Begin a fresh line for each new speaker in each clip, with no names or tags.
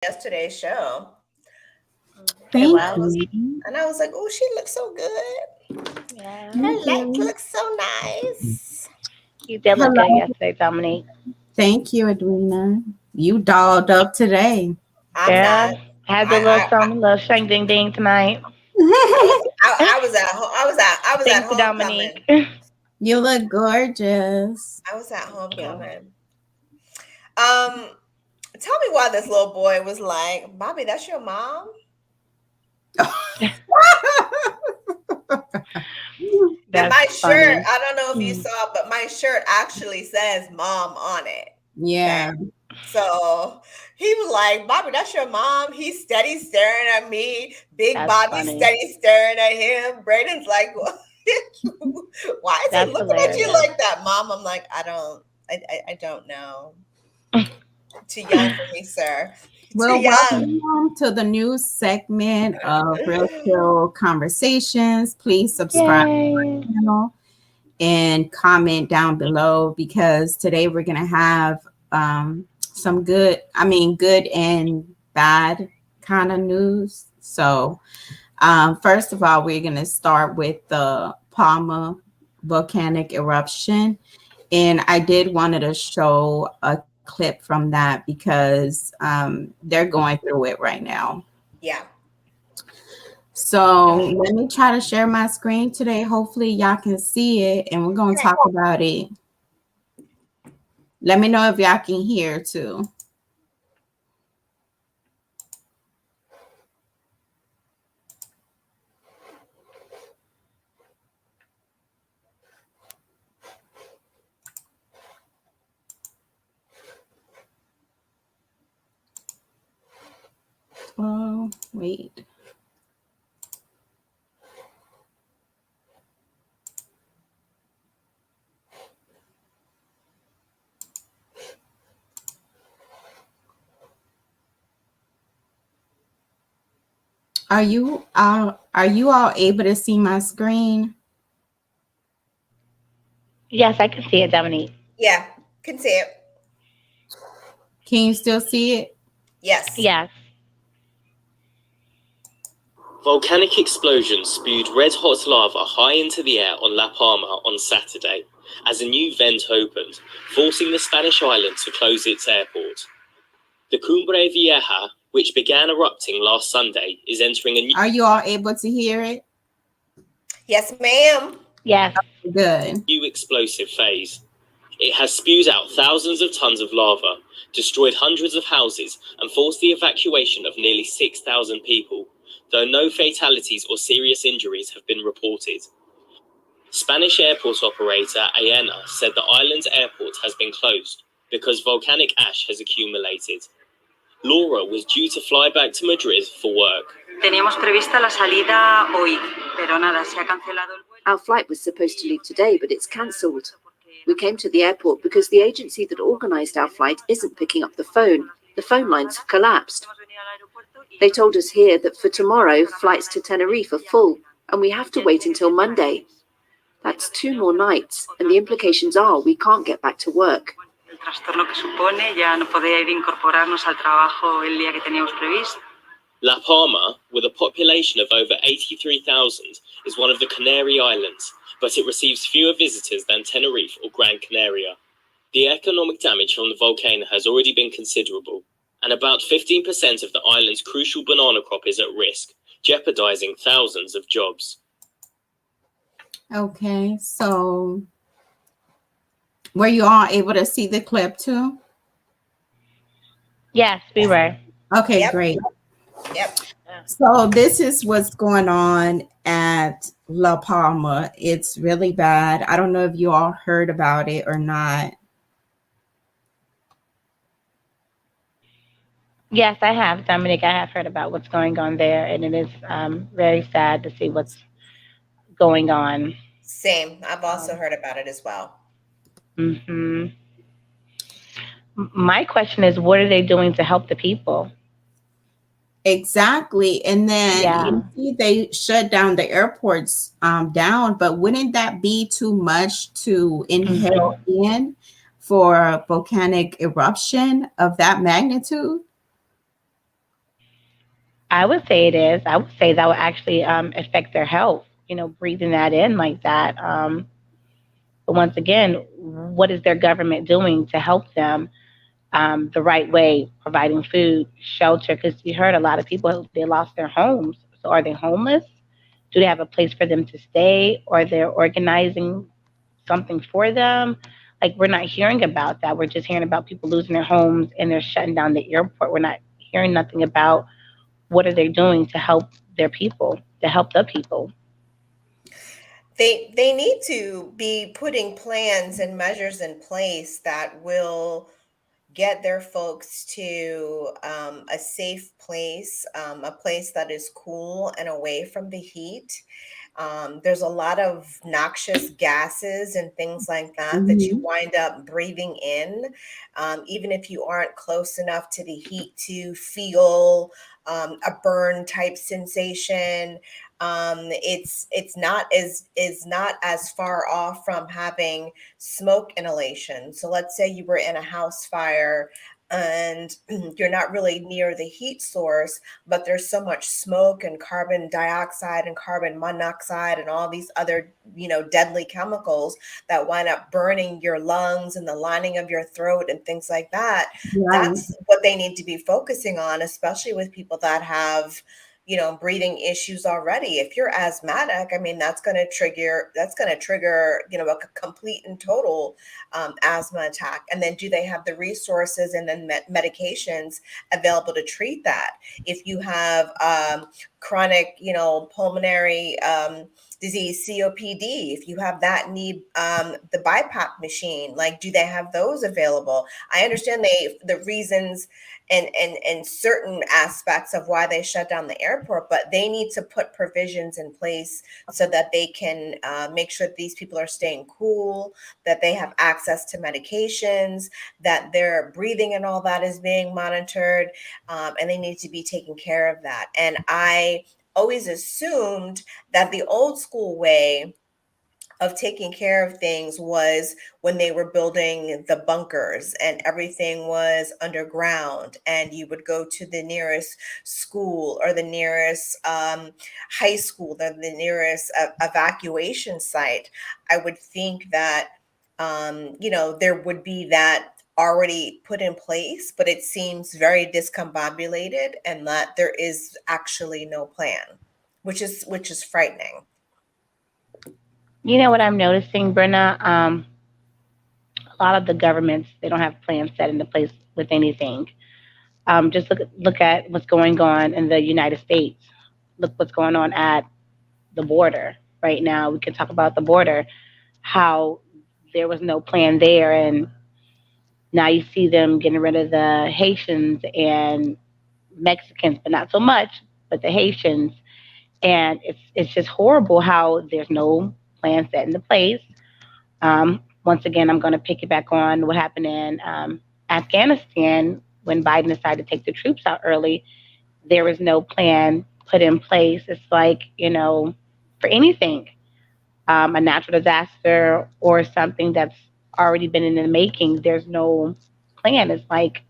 yesterday's show. It
Thank
was.
you.
And I was like, oh, she looks so good.
Yeah.
Her
Thank
legs
you.
look so nice.
You did look good
Hello.
yesterday, Dominique.
Thank you, Edwina. You dolled up today.
I'm not.
Yeah. Had the little
I
something, little shang ding ding tonight.
I was at home. I was at
Thank you, Dominique.
homecoming.
You look gorgeous.
I was at
Thank you.
homecoming. Um, Tell me why this little boy was like, Bobby, that's your mom? And
That's
my shirt,
funny.
I don't know if you
Mm.
saw, but my shirt actually says mom on it. Okay.
Yeah.
So he was like, Bobby, that's your mom. He's steady staring at me. Big
That's
Bobby
funny.
steady staring at him. Braden's like, why is he
That's
looking at you
hilarious.
like that, mom? I'm like, I don't know. Too young for me, sir. Too
Well,
young.
welcome to the new segment of Real Chill Conversations. Please subscribe to
Yay.
our channel and comment down below because today we're going to have some good and bad kind of news. So, first of all, we're going to start with the Palma volcanic eruption. And I did wanted to show a clip from that because they're going through it right now.
Yeah.
So let me try to share my screen today. Hopefully y'all can see it and we're going to talk about it. Let me know if y'all can hear too. Oh, wait. Are you all able to see my screen?
Yes, I can see it, Dominique.
Yeah. Can see it.
Can you still see it?
Yes.
Yes.
Volcanic explosions spewed red-hot lava high into the air on La Palma on Saturday as a new vent opened, forcing the Spanish island to close its airport. The Cumbre Vieja, which began erupting last Sunday, is entering a
Are you all able to hear it?
Yes, ma'am.
Yes.
Good.
new explosive phase. It has spewed out thousands of tons of lava, destroyed hundreds of houses, and forced the evacuation of nearly 6,000 people, though no fatalities or serious injuries have been reported. Spanish airport operator Aena said the island's airport has been closed because volcanic ash has accumulated. Laura was due to fly back to Madrid for work.
Teníamos prevista la salida hoy, pero nada, se ha cancelado el vuelo. Our flight was supposed to leave today, but it's cancelled. We came to the airport because the agency that organised our flight isn't picking up the phone. The phone lines have collapsed. They told us here that for tomorrow, flights to Tenerife are full, and we have to wait until Monday. That's 2 more nights, and the implications are we can't get back to work.
El trastorno que supone ya no poder incorporarnos al trabajo el día que teníamos previsto.
La Palma, with a population of over 83,000, is one of the Canary Islands, but it receives fewer visitors than Tenerife or Gran Canaria. The economic damage from the volcano has already been considerable, and about 15% of the island's crucial banana crop is at risk, jeopardizing thousands of jobs.
Okay, so were you all able to see the clip too?
Yes, we were.
Okay,
Yep.
great.
Yep.
So this is what's going on at La Palma. It's really bad. I don't know if you all heard about it or not.
Yes, I have, Dominique. I have heard about what's going on there, and it is very sad to see what's going on.
Same. I've also heard about it as well.
Hmm. My question is, what are they doing to help the people?
Exactly. And then
Yeah.
you see they shut down the airports down, but wouldn't that be too much to inhale in for a volcanic eruption of that magnitude?
I would say it is. I would say that would actually affect their health. Breathing that in like that. But once again, what is their government doing to help them the right way, providing food, shelter? Because you heard a lot of people they lost their homes. So are they homeless? Do they have a place for them to stay, or they're organizing something for them? Like we're not hearing about that. We're just hearing about people losing their homes and they're shutting down the airport. We're not hearing nothing about what are they doing to help their people, to help the people.
They need to be putting plans and measures in place that will get their folks to a safe place, a place that is cool and away from the heat. There's a lot of noxious gases and things like that that you
Mhm.
wind up breathing in, even if you aren't close enough to the heat to feel a burn type sensation. It's not as is not as far off from having smoke inhalation. So let's say you were in a house fire and you're not really near the heat source, but there's so much smoke and carbon dioxide and carbon monoxide and all these other, deadly chemicals that wind up burning your lungs and the lining of your throat and things like that.
Right.
That's what they need to be focusing on, especially with people that have breathing issues already. If you're asthmatic, I mean, that's going to trigger, a complete and total asthma attack. And then do they have the resources and then medications available to treat that? If you have chronic, pulmonary disease, COPD, if you have that need the BiPAP machine, like do they have those available? I understand the reasons and certain aspects of why they shut down the airport, but they need to put provisions in place so that they can make sure that these people are staying cool, that they have access to medications, that their breathing and all that is being monitored, and they need to be taking care of that. And I always assumed that the old school way of taking care of things was when they were building the bunkers and everything was underground and you would go to the nearest school or the nearest high school or the nearest evacuation site. I would think that there would be that already put in place, but it seems very discombobulated and that there is actually no plan, which is frightening.
You know what I'm noticing, Brenna? A lot of the governments they don't have plans set into place with anything. Just look at what's going on in the United States. Look what's going on at the border right now. We can talk about the border, how there was no plan there, and now you see them getting rid of the Haitians and Mexicans, but not so much, but the Haitians. And it's just horrible how there's no plan set into place. Once again, I'm going to pick it back on what happened in Afghanistan when Biden decided to take the troops out early. There was no plan put in place. It's like, for anything, a natural disaster or something that's already been in the making, there's no plan. It's like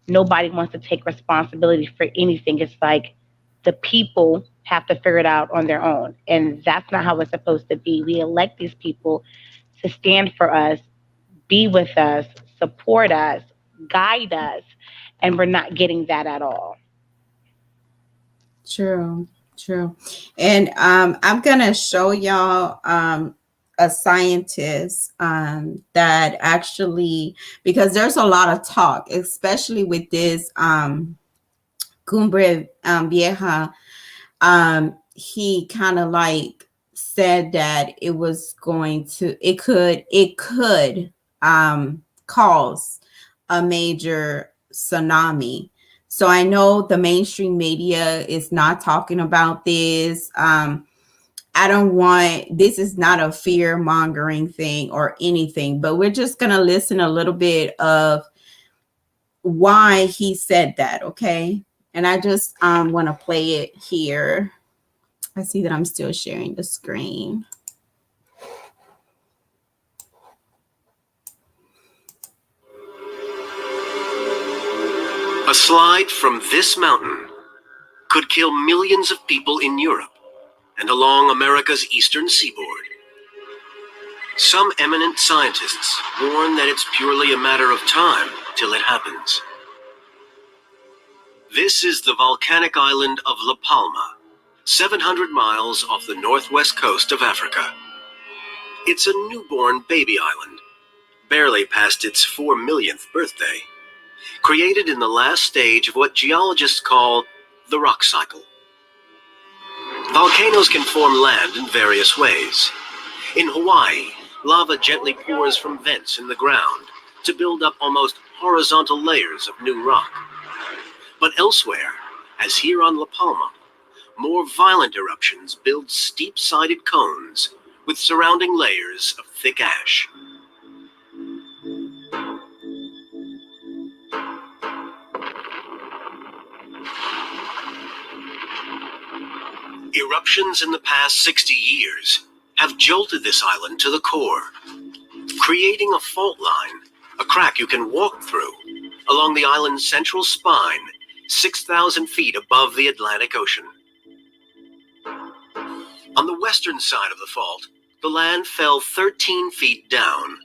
nobody wants to take responsibility for anything. It's like the people have to figure it out on their own. And that's not how it's supposed to be. We elect these people to stand for us, be with us, support us, guide us, and we're not getting that at all.
True, true. And I'm gonna show y'all a scientist that actually, because there's a lot of talk, especially with this Cumbre Vieja. He kind of like said that it could cause a major tsunami. So I know the mainstream media is not talking about this. I don't want, this is not a fear mongering thing or anything, but we're just going to listen a little bit of why he said that. Okay. And I just want to play it here. I see that I'm still sharing the screen.
A slide from this mountain could kill millions of people in Europe and along America's eastern seaboard. Some eminent scientists warn that it's purely a matter of time till it happens. This is the volcanic island of La Palma, 700 miles off the northwest coast of Africa. It's a newborn baby island, barely past its 4 millionth birthday, created in the last stage of what geologists call the rock cycle. Volcanoes can form land in various ways. In Hawaii, lava gently pours from vents in the ground to build up almost horizontal layers of new rock. But elsewhere, as here on La Palma, more violent eruptions build steep-sided cones with surrounding layers of thick ash. Eruptions in the past 60 years have jolted this island to the core, creating a fault line, a crack you can walk through, along the island's central spine, 6,000 feet above the Atlantic Ocean. On the western side of the fault, the land fell 13 feet down,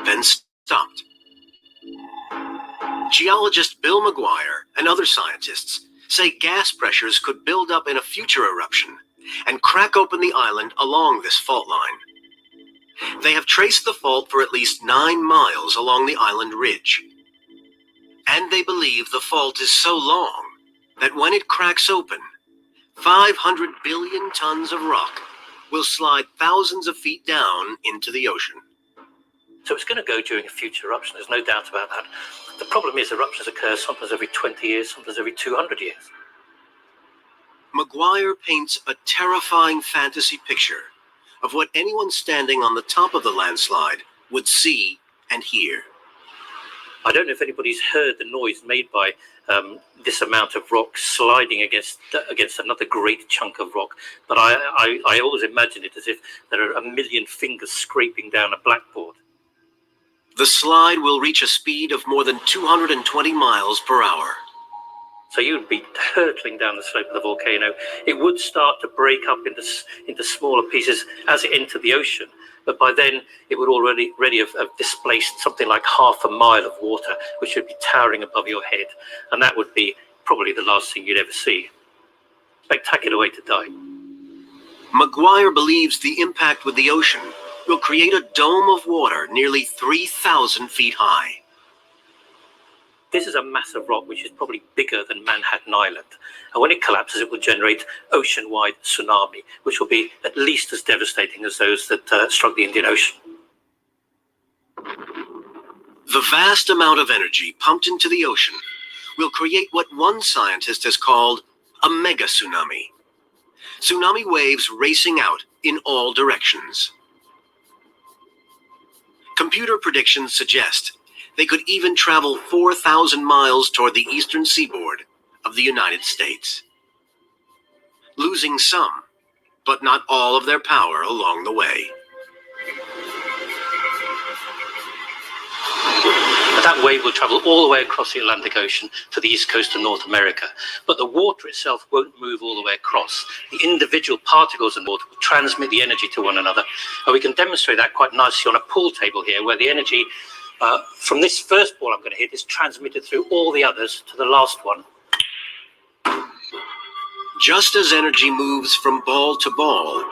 then stopped. Geologist Bill McGuire and other scientists say gas pressures could build up in a future eruption and crack open the island along this fault line. They have traced the fault for at least 9 miles along the island ridge. And they believe the fault is so long that when it cracks open, 500 billion tons of rock will slide thousands of feet down into the ocean.
So it's going to go during a future eruption, there's no doubt about that. The problem is eruptions occur sometimes every 20 years, sometimes every 200 years.
McGuire paints a terrifying fantasy picture of what anyone standing on the top of the landslide would see and hear.
I don't know if anybody's heard the noise made by this amount of rock sliding against another great chunk of rock, but I always imagine it as if there are a million fingers scraping down a blackboard.
The slide will reach a speed of more than 220 miles per hour.
So you would be hurtling down the slope of the volcano. It would start to break up into smaller pieces as it entered the ocean, but by then it would already have displaced something like half a mile of water, which would be towering above your head, and that would be probably the last thing you'd ever see. Spectacular way to die.
McGuire believes the impact with the ocean will create a dome of water nearly 3,000 feet high.
This is a mass of rock which is probably bigger than Manhattan Island. And when it collapses, it will generate ocean-wide tsunami, which will be at least as devastating as those that struck the Indian Ocean.
The vast amount of energy pumped into the ocean will create what one scientist has called a mega tsunami. Tsunami waves racing out in all directions. Computer predictions suggest they could even travel 4,000 miles toward the eastern seaboard of the United States, losing some, but not all of their power along the way.
That wave will travel all the way across the Atlantic Ocean to the east coast of North America. But the water itself won't move all the way across. The individual particles in the water will transmit the energy to one another. And we can demonstrate that quite nicely on a pool table here, where the energy from this first ball I'm going to hit is transmitted through all the others to the last one.
Just as energy moves from ball to ball,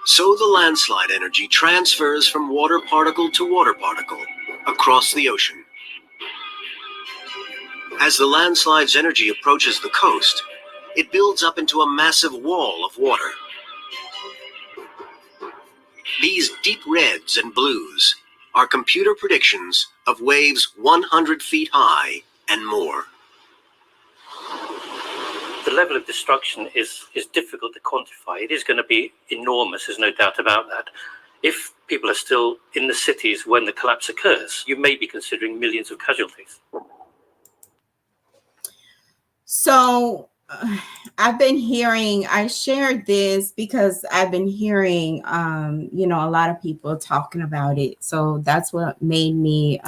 so the landslide energy transfers from water particle to water particle across the ocean. As the landslide's energy approaches the coast, it builds up into a massive wall of water. These deep reds and blues are computer predictions of waves 100 feet high and more.
The level of destruction is difficult to quantify. It is going to be enormous, there's no doubt about that. If people are still in the cities when the collapse occurs, you may be considering millions of casualties.
So I've been hearing, I shared this because I've been hearing, a lot of people talking about it. So that's what made me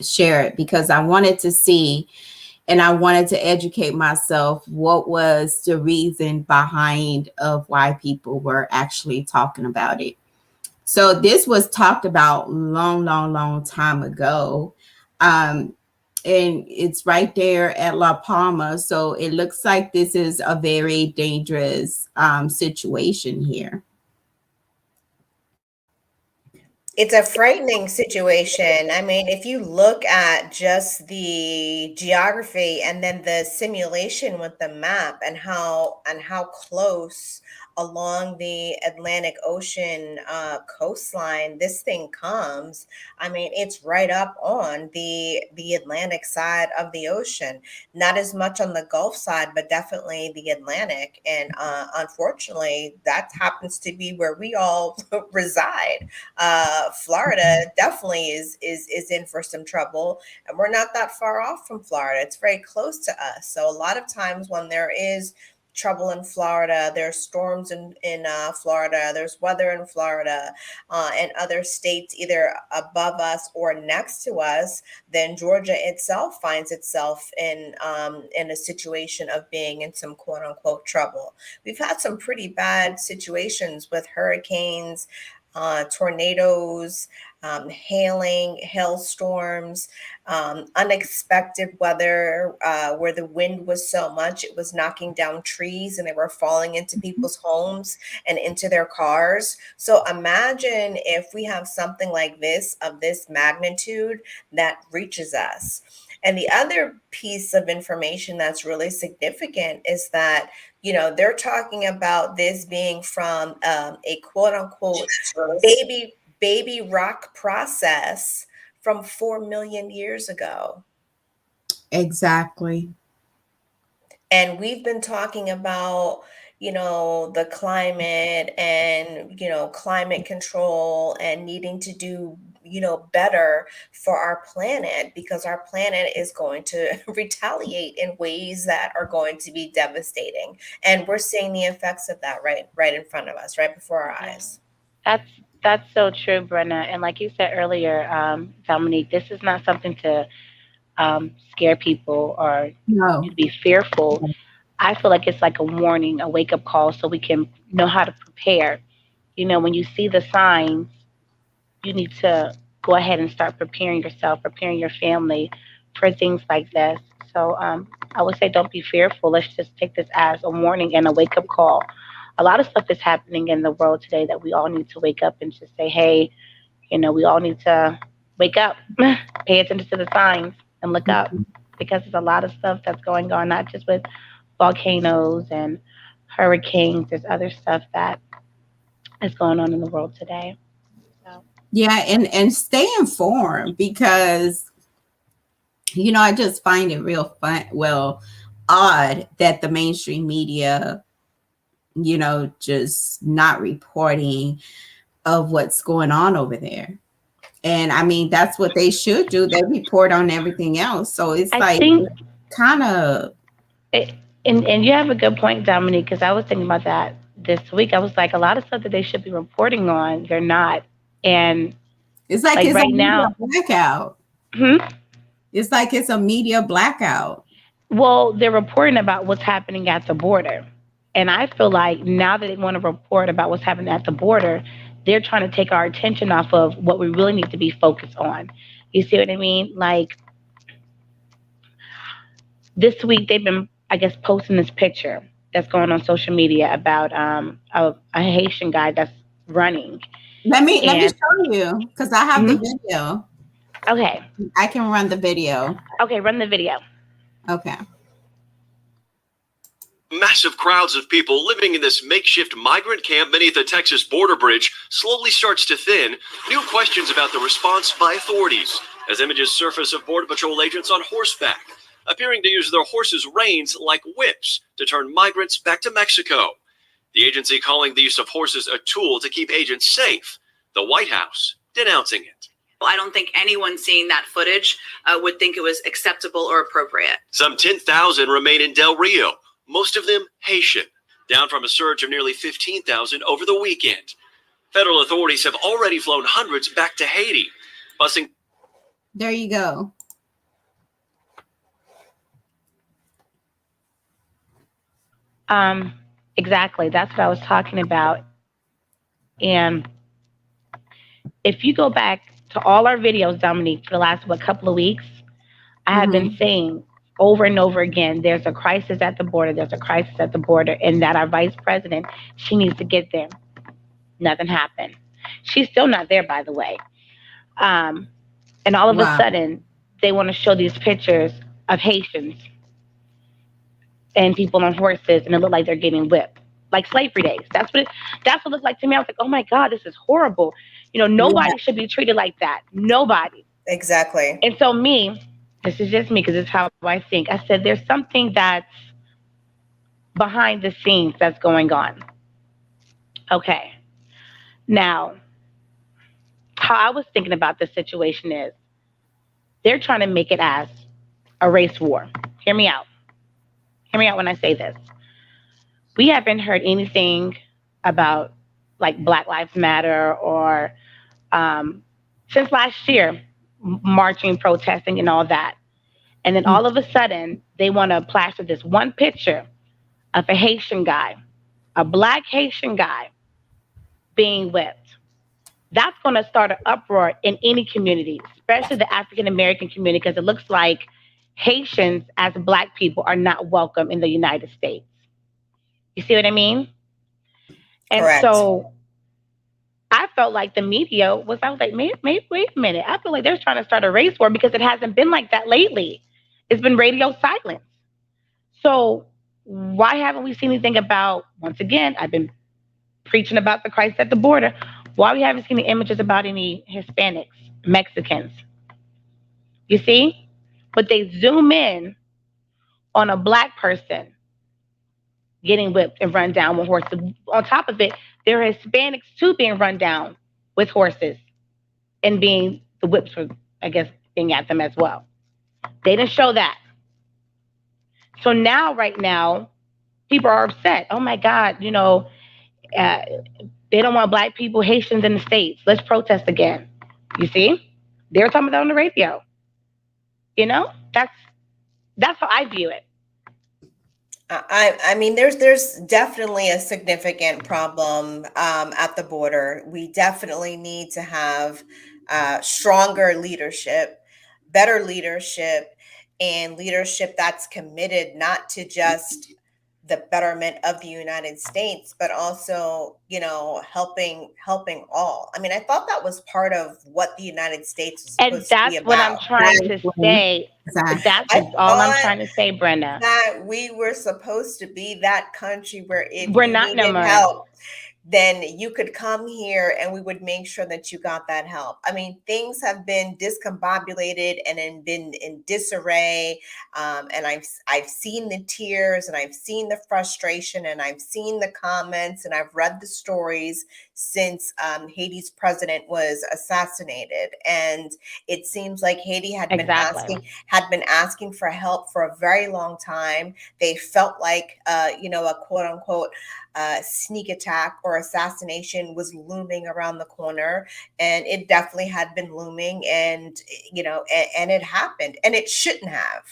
share it, because I wanted to see and I wanted to educate myself what was the reason behind of why people were actually talking about it. So this was talked about long time ago. And it's right there at La Palma. So it looks like this is a very dangerous situation here.
It's a frightening situation. I mean, if you look at just the geography and then the simulation with the map and how close along the Atlantic Ocean coastline this thing comes, I mean, it's right up on the Atlantic side of the ocean. Not as much on the Gulf side, but definitely the Atlantic. And unfortunately, that happens to be where we all reside. Florida definitely is in for some trouble, and we're not that far off from Florida. It's very close to us. So a lot of times when there is trouble in Florida, there's storms in Florida, there's weather in Florida, and other states either above us or next to us, then Georgia itself finds itself in a situation of being in some quote unquote trouble. We've had some pretty bad situations with hurricanes, tornadoes, hailstorms, unexpected weather where the wind was so much it was knocking down trees and they were falling into people's homes and into their cars. So imagine if we have something like this of this magnitude that reaches us. And the other piece of information that's really significant is that, they're talking about this being from a quote unquote baby rock process from 4 million years ago.
Exactly.
And we've been talking about, the climate and, climate control and needing to do, better for our planet, because our planet is going to retaliate in ways that are going to be devastating. And we're seeing the effects of that right in front of us, right before our eyes.
That's so true, Brenna. And like you said earlier, Dominique, this is not something to scare people or
No.
to be fearful. I feel like it's like a warning, a wake up call, so we can know how to prepare. When you see the signs, you need to go ahead and start preparing yourself, preparing your family for things like this. So I would say don't be fearful. Let's just take this as a warning and a wake up call. A lot of stuff is happening in the world today that we all need to wake up and just say, hey, we all need to wake up, pay attention to the signs and look up, because there's a lot of stuff that's going on, not just with volcanoes and hurricanes. There's other stuff that is going on in the world today. So.
Yeah, and stay informed, because I just find it real odd that the mainstream media, just not reporting of what's going on over there. And I mean, that's what they should do. They report on everything else. So it's kind of.
And you have a good point, Dominique, because I was thinking about that this week. I was like, a lot of stuff that they should be reporting on, they're not. And
it's like it's right now blackout. It's like it's a media blackout.
Well, they're reporting about what's happening at the border. And I feel like now that they want to report about what's happening at the border, they're trying to take our attention off of what we really need to be focused on. You see what I mean? Like this week, they've been, I guess, posting this picture that's going on social media about a Haitian guy that's running.
Let me show you, because I have the video.
Okay.
I can run the video.
Okay, run the video.
Okay.
Massive crowds of people living in this makeshift migrant camp beneath the Texas border bridge slowly starts to thin. New questions about the response by authorities as images surface of Border Patrol agents on horseback, appearing to use their horses' reins like whips to turn migrants back to Mexico. The agency calling the use of horses a tool to keep agents safe. The White House denouncing it.
I don't think anyone seeing that footage would think it was acceptable or appropriate.
Some 10,000 remain in Del Rio, most of them Haitian, down from a surge of nearly 15,000 over the weekend. Federal authorities have already flown hundreds back to Haiti, busing.
There you go.
Exactly. That's what I was talking about. And if you go back to all our videos, Dominique, for the last couple of weeks, I have been
Mm-hmm.
saying over and over again, there's a crisis at the border. There's a crisis at the border, and that our vice president, she needs to get there. Nothing happened. She's still not there, by the way. Um, and all of a
Wow.
sudden, they want to show these pictures of Haitians and people on horses, and it look like they're getting whipped, like slavery days. That's what it looked like to me. I was like, oh my God, this is horrible.
Yeah.
Nobody should be treated like that. Nobody.
Exactly.
And so this is just me because it's how I think. I said there's something that's behind the scenes that's going on. Okay. Now, how I was thinking about this situation is they're trying to make it as a race war. Hear me out. Hear me out when I say this. We haven't heard anything about like Black Lives Matter or since last year, marching, protesting, and all that. And then all of a sudden, they want to plaster this one picture of a Haitian guy, a Black Haitian guy being whipped. That's going to start an uproar in any community, especially the African American community, because it looks like Haitians as Black people are not welcome in the United States. You see what I mean? And
Correct.
so I felt like the media I was like, maybe, wait a minute. I feel like they're trying to start a race war because it hasn't been like that lately. It's been radio silence. So why haven't we seen anything about, once again, I've been preaching about the crisis at the border. Why we haven't seen the images about any Hispanics, Mexicans? You see? But they zoom in on a Black person getting whipped and run down with horses. On top of it, there are Hispanics too being run down with horses and the whips were, I guess, being at them as well. They didn't show that. So right now, people are upset. Oh my God, they don't want Black people, Haitians in the States. Let's protest again. You see? They were talking about that on the radio. That's how I view it.
I mean, there's definitely a significant problem at the border. We definitely need to have stronger leadership, better leadership, and leadership that's committed not to just the betterment of the United States, but also, helping all. I mean, I thought that was part of what the United States was
And
supposed to be
that's what I'm
about.
trying to say.
Exactly.
That's all I'm trying to say, Brenda.
That we were supposed to be that country where if
We're
you
not no
needed
more.
help, then you could come here and we would make sure that you got that help. I mean, things have been discombobulated and been in disarray. And I've seen the tears and I've seen the frustration and I've seen the comments and I've read the stories since Haiti's president was assassinated. And it seems like Haiti had been asking for help for a very long time. They felt like a quote unquote sneak attack or assassination was looming around the corner, and it definitely had been looming, and and it happened, and it shouldn't have.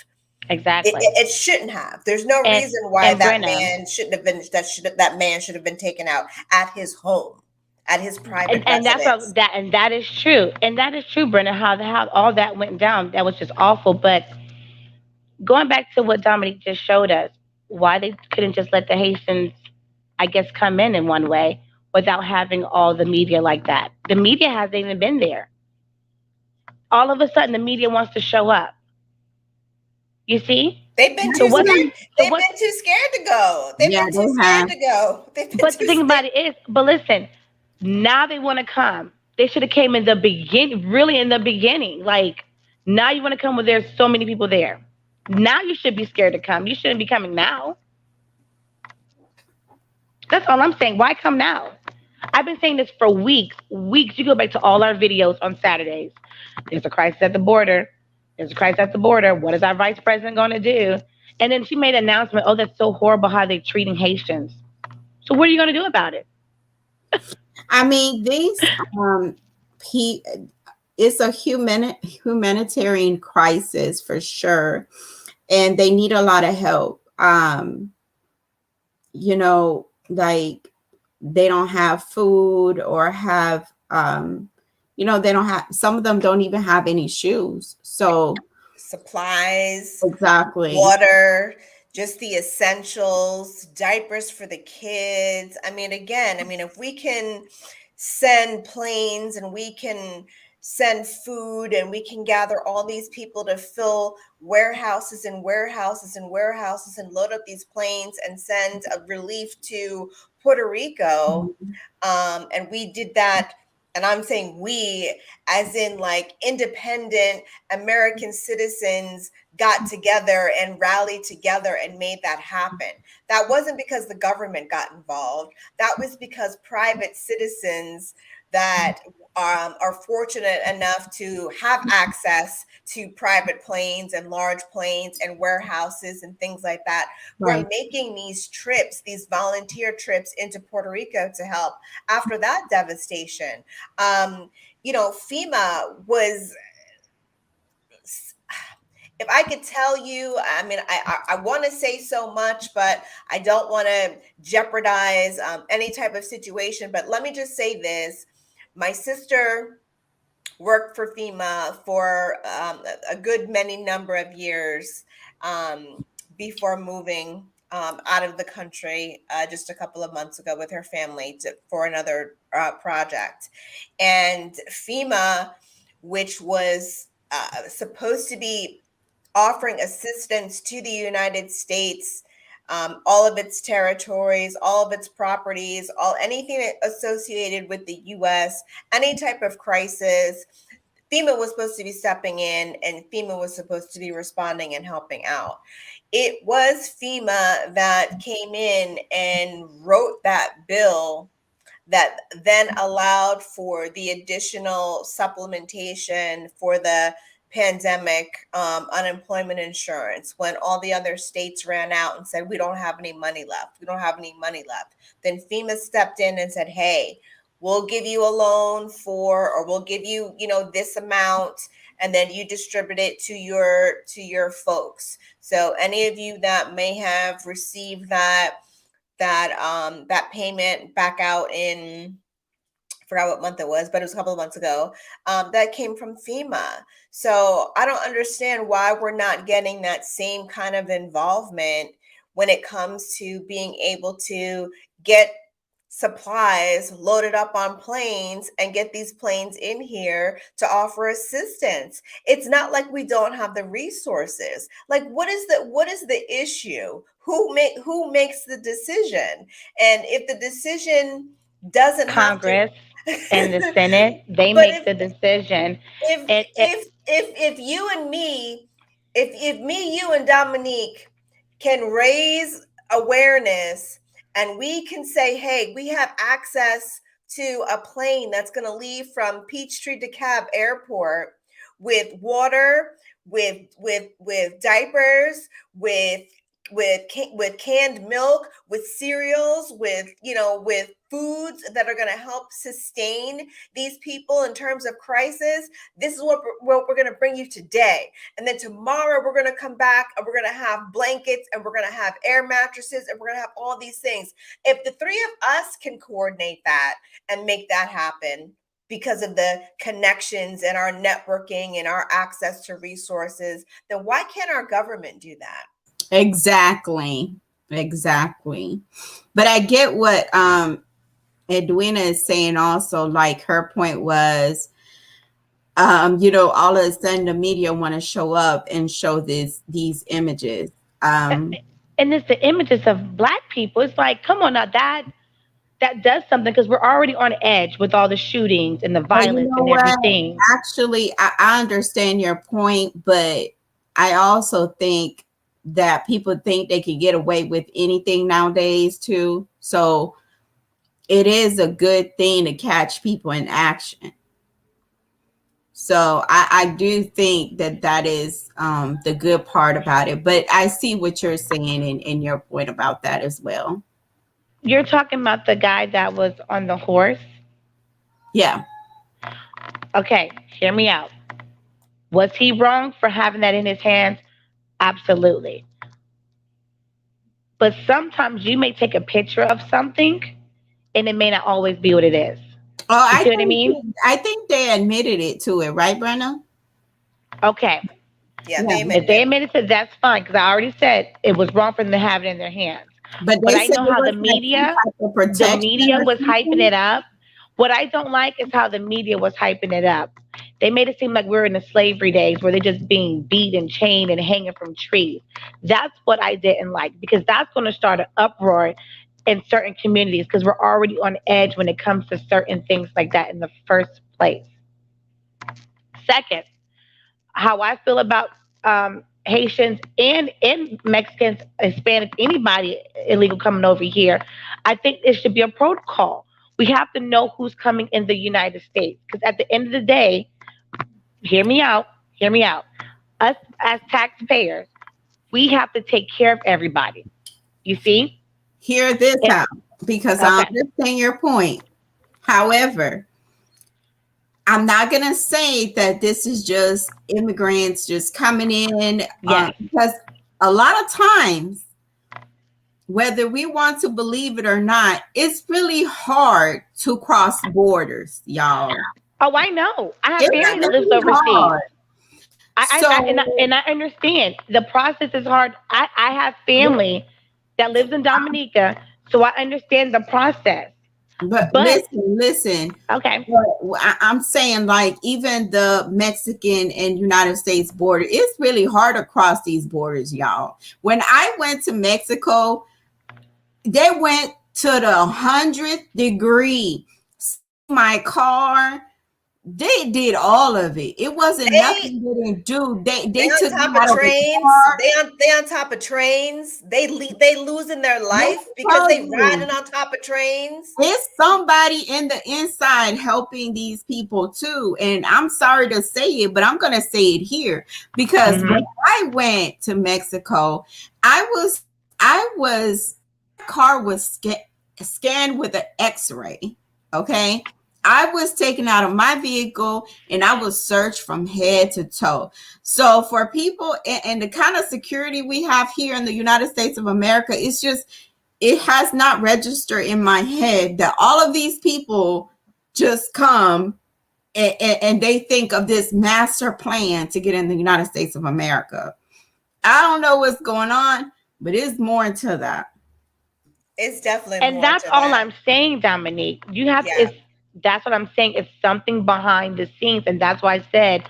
Exactly.
It shouldn't have. There's no reason why that man shouldn't have been. That man should have been taken out at his home, at his private
and
residence.
That is true, Brenda. How all that went down, that was just awful. But going back to what Dominique just showed us, why they couldn't just let the Haitians, I guess, come in one way without having all the media like that. The media hasn't even been there. All of a sudden, the media wants to show up. You see?
They've been too scared. They've been too scared to go. They've been too scared to go.
But the thing about it is, listen, now they want to come. They should have came in the beginning, really in the beginning. Like, now you want to come when there's so many people there. Now you should be scared to come. You shouldn't be coming now. That's all I'm saying. Why come now? I've been saying this for weeks. You go back to all our videos on Saturdays. There's a crisis at the border. There's a crisis at the border. What is our vice president going to do? And then she made an announcement. Oh, that's so horrible how they're treating Haitians. So what are you going to do about it?
I mean, it's a humanitarian crisis for sure. And they need a lot of help. you know, like they don't have food or have, you know, they don't have, some of them don't even have any shoes. So
Supplies,
exactly.
water, just the essentials, diapers for the kids. I mean, again, I mean, if we can send planes and we can send food and we can gather all these people to fill warehouses and warehouses and warehouses and load up these planes and send a relief to Puerto Rico. And we did that. And I'm saying we, as in like independent American citizens, got together and rallied together and made that happen. That wasn't because the government got involved. That was because private citizens that are fortunate enough to have access to private planes and large planes and warehouses and things like that
Right.
were making these trips, these volunteer trips into Puerto Rico to help after that devastation. You know, FEMA was, if I could tell you, I mean, I want to say so much, but I don't want to jeopardize any type of situation. But let me just say this. My sister worked for FEMA for a good many number of years before moving out of the country just a couple of months ago with her family for another project. And FEMA, which was supposed to be offering assistance to the United States, all of its territories, all of its properties, anything associated with the U.S., any type of crisis, FEMA was supposed to be stepping in and FEMA was supposed to be responding and helping out. It was FEMA that came in and wrote that bill that then allowed for the additional supplementation for the pandemic unemployment insurance when all the other states ran out and said, we don't have any money left. We don't have any money left. Then FEMA stepped in and said, hey, we'll give you a loan for, or we'll give you, you know, this amount, and then you distribute it to your folks. So any of you that may have received that payment back out in, I forgot what month it was, but it was a couple of months ago, that came from FEMA. So I don't understand why we're not getting that same kind of involvement when it comes to being able to get supplies loaded up on planes and get these planes in here to offer assistance. It's not like we don't have the resources. Like what is the issue? Who makes the decision? And if the decision doesn't have to
Congress and the Senate, they
but
make the decision.
if if you and me, if me, you and Dominique can raise awareness and we can say, hey, we have access to a plane that's going to leave from Peachtree DeKalb Airport with water, with diapers, with canned milk, with cereals, with, you know, with foods that are going to help sustain these people in terms of crisis. This is what we're going to bring you today. And then tomorrow we're going to come back and we're going to have blankets and we're going to have air mattresses and we're going to have all these things. If the three of us can coordinate that and make that happen because of the connections and our networking and our access to resources, then why can't our government do that?
Exactly. But I get what Edwina is saying also. Like her point was, you know, all of a sudden the media want to show up and show these images.
And it's the images of Black people. It's like, come on now, that does something, because we're already on edge with all the shootings and the
But you
violence
know
and
what?
everything.
Actually, I understand your point, but I also think that people think they can get away with anything nowadays too. So it is a good thing to catch people in action. So I do think that is the good part about it. But I see what you're saying in your point about that as well.
You're talking about the guy that was on the horse?
Yeah.
Okay, hear me out. Was he wrong for having that in his hands? Absolutely. but sometimes you may take a picture of something and it may not always be what it is.
Oh,
You see what I mean?
I think they admitted it to it, right, Brenna?
Okay.
Yeah,
Yeah,
they
If
admitted
they
it.
admitted it, that's fine, because I already said it was wrong for them to have it in their hands.
but
But
they
I
said
know
it
how
was
the
like some
media,
type of protection or
was hyping
something.
it up. What I don't like is how the media was hyping it up. They made it seem like we're in the slavery days where they're just being beat and chained and hanging from trees. That's what I didn't like, because that's going to start an uproar in certain communities, because we're already on edge when it comes to certain things like that in the first place. Second, how I feel about Haitians and Mexicans, Hispanics, anybody illegal coming over here, I think it should be a protocol. We have to know who's coming in the United States, because at the end of the day, hear me out. Us as taxpayers, we have to take care of everybody. You see?
Hear this
If,
out, because I
okay.
understand your point. However, I'm not going to say that this is just immigrants just coming in,
Yes.
because a lot of times, whether we want to believe it or not, it's really hard to cross borders, y'all.
Oh, I know. I have
It's
family that lives
really
overseas.
hard.
And I understand the process is hard. I have family that lives in Dominica, so I understand the process.
But
But
listen.
okay,
I'm saying, like, even the Mexican and United States border, it's really hard to cross these borders, y'all. When I went to Mexico, they went to the 100th degree. My car, they did all of it. It wasn't
They
nothing they didn't do. They
on
took me
top
out
of
of the
trains.
car.
They on top of trains. They losing their life because
Tell
they
you,
riding on top of trains.
there's somebody in the inside helping these people too. And I'm sorry to say it, but I'm going to say it here, because when I went to Mexico, I was car was scanned with an X-ray. Okay. I was taken out of my vehicle and I was searched from head to toe. So for people and the kind of security we have here in the United States of America, it's just, it has not registered in my head that all of these people just come and they think of this master plan to get in the United States of America. I don't know what's going on, but it's more into that.
It's definitely
and
more
that's
to
all
that.
I'm saying, Dominique. You have
Yeah.
that's what I'm saying. It's something behind the scenes, and that's why I said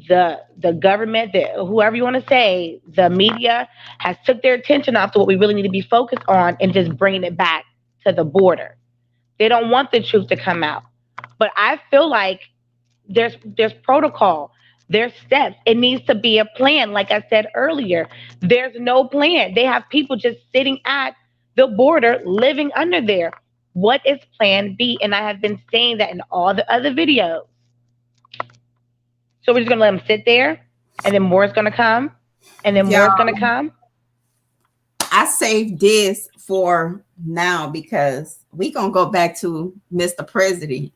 the government, whoever you want to say, the media has took their attention off to what we really need to be focused on and just bringing it back to the border. They don't want the truth to come out. But I feel like there's protocol, there's steps. It needs to be a plan. Like I said earlier, there's no plan. They have people just sitting at the border, living under there. What is plan B? And I have been saying that in all the other videos. So we're just gonna let them sit there, and then more is gonna come, and then more is gonna come.
I saved this for now because we gonna go back to Mr. President,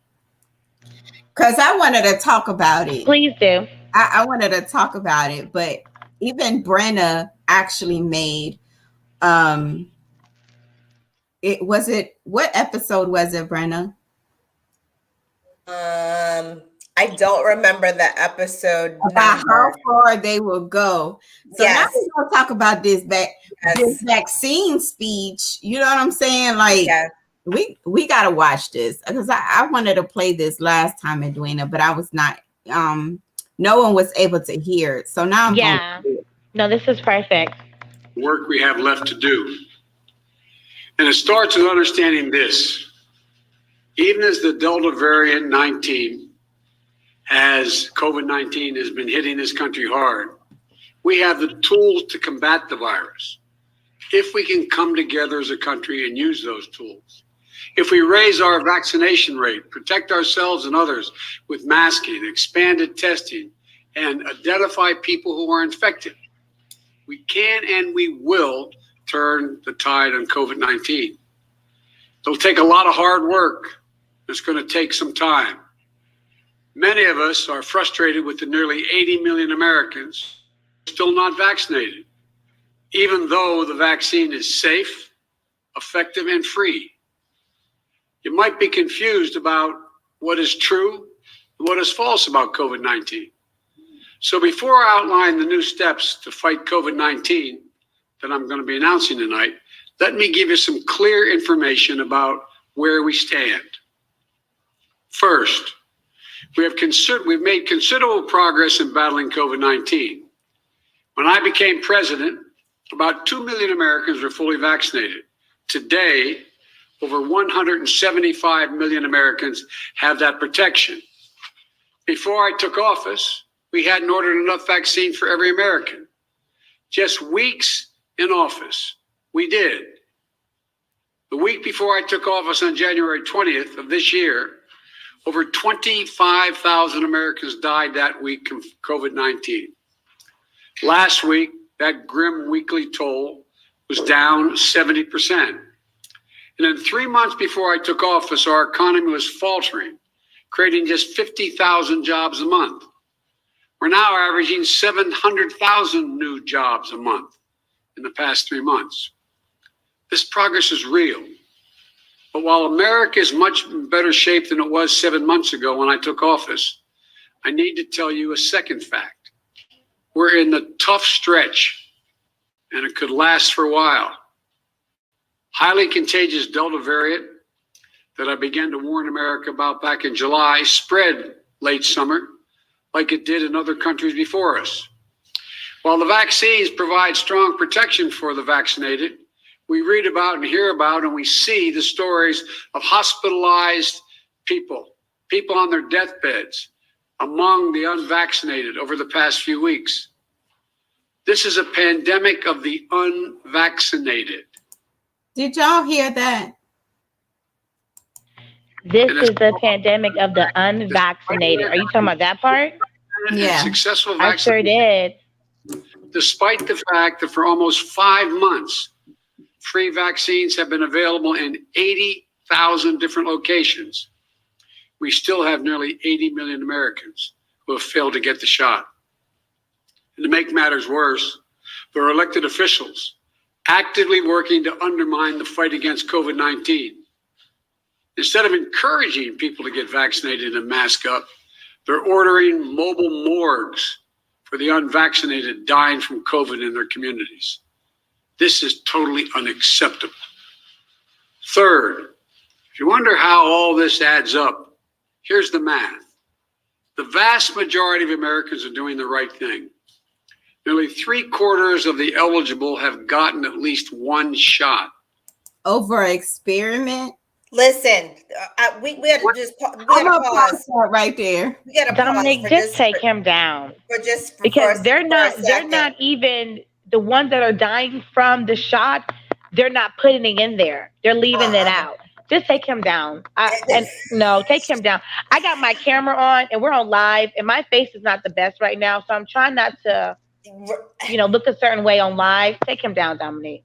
because I wanted to talk about it.
Please do.
I wanted to talk about it, but even Brenna actually made what episode was it, Brenna?
I don't remember the episode
About
number.
how far they will go. So now
Yes.
we're gonna talk about this vaccine speech. You know what I'm saying? Like,
Yeah.
we gotta watch this, because I wanted to play this last time, Edwina, but I was not no one was able to hear it. So now I'm
Yeah. No, this is perfect.
Work we have left to do. And it starts with understanding this. Even as the Delta variant 19 COVID-19 has been hitting this country hard, we have the tools to combat the virus. If we can come together as a country and use those tools. If we raise our vaccination rate, protect ourselves and others with masking, expanded testing, and identify people who are infected, we can and we will turn the tide on COVID-19. It'll take a lot of hard work. It's going to take some time. Many of us are frustrated with the nearly 80 million Americans still not vaccinated. even though the vaccine is safe, effective, and free. You might be confused about what is true and what is false about COVID-19. So before I outline the new steps to fight COVID-19 that I'm going to be announcing tonight, let me give you some clear information about where we stand. First, we've made considerable progress in battling COVID-19. When I became president, about 2 million Americans were fully vaccinated. Today, over 175 million Americans have that protection. Before I took office, we hadn't ordered enough vaccine for every American. Just weeks in office, we did. The week before I took office on January 20th of this year, over 25,000 Americans died that week from COVID-19. Last week, that grim weekly toll was down 70%. And in 3 months before I took office, our economy was faltering, creating just 50,000 jobs a month. We're now averaging 700,000 new jobs a month in the past 3 months. This progress is real. But while America is much better shape than it was 7 months ago when I took office, I need to tell you a second fact. We're in the tough stretch, and it could last for a while. Highly contagious Delta variant that I began to warn America about back in July spread late summer like it did in other countries before us. While the vaccines provide strong protection for the vaccinated, we read about and hear about and we see the stories of hospitalized people on their deathbeds among the unvaccinated over the past few weeks. This is a pandemic of the unvaccinated.
Did y'all hear that?
This is the pandemic of the unvaccinated. Are you talking about that part?
Yeah.
Successful
I sure did.
Despite the fact that for almost 5 months, free vaccines have been available in 80,000 different locations, we still have nearly 80 million Americans who have failed to get the shot. And to make matters worse, there are elected officials actively working to undermine the fight against COVID-19. Instead of encouraging people to get vaccinated and mask up, they're ordering mobile morgues for the unvaccinated dying from COVID in their communities. This is totally unacceptable. Third, if you wonder how all this adds up, here's the math. The vast majority of Americans are doing the right thing. Nearly 3/4 of the eligible have gotten at least one shot.
Over experiment?
Listen, we had to just pause
right there.
We got to
Dominic,
pause
just take him down. Because they're not even the ones that are dying from the shot. They're not putting it in there. They're leaving it out. Just take him down. Take him down. I got my camera on and we're on live and my face is not the best right now. So I'm trying not to, look a certain way on live. Take him down, Dominic.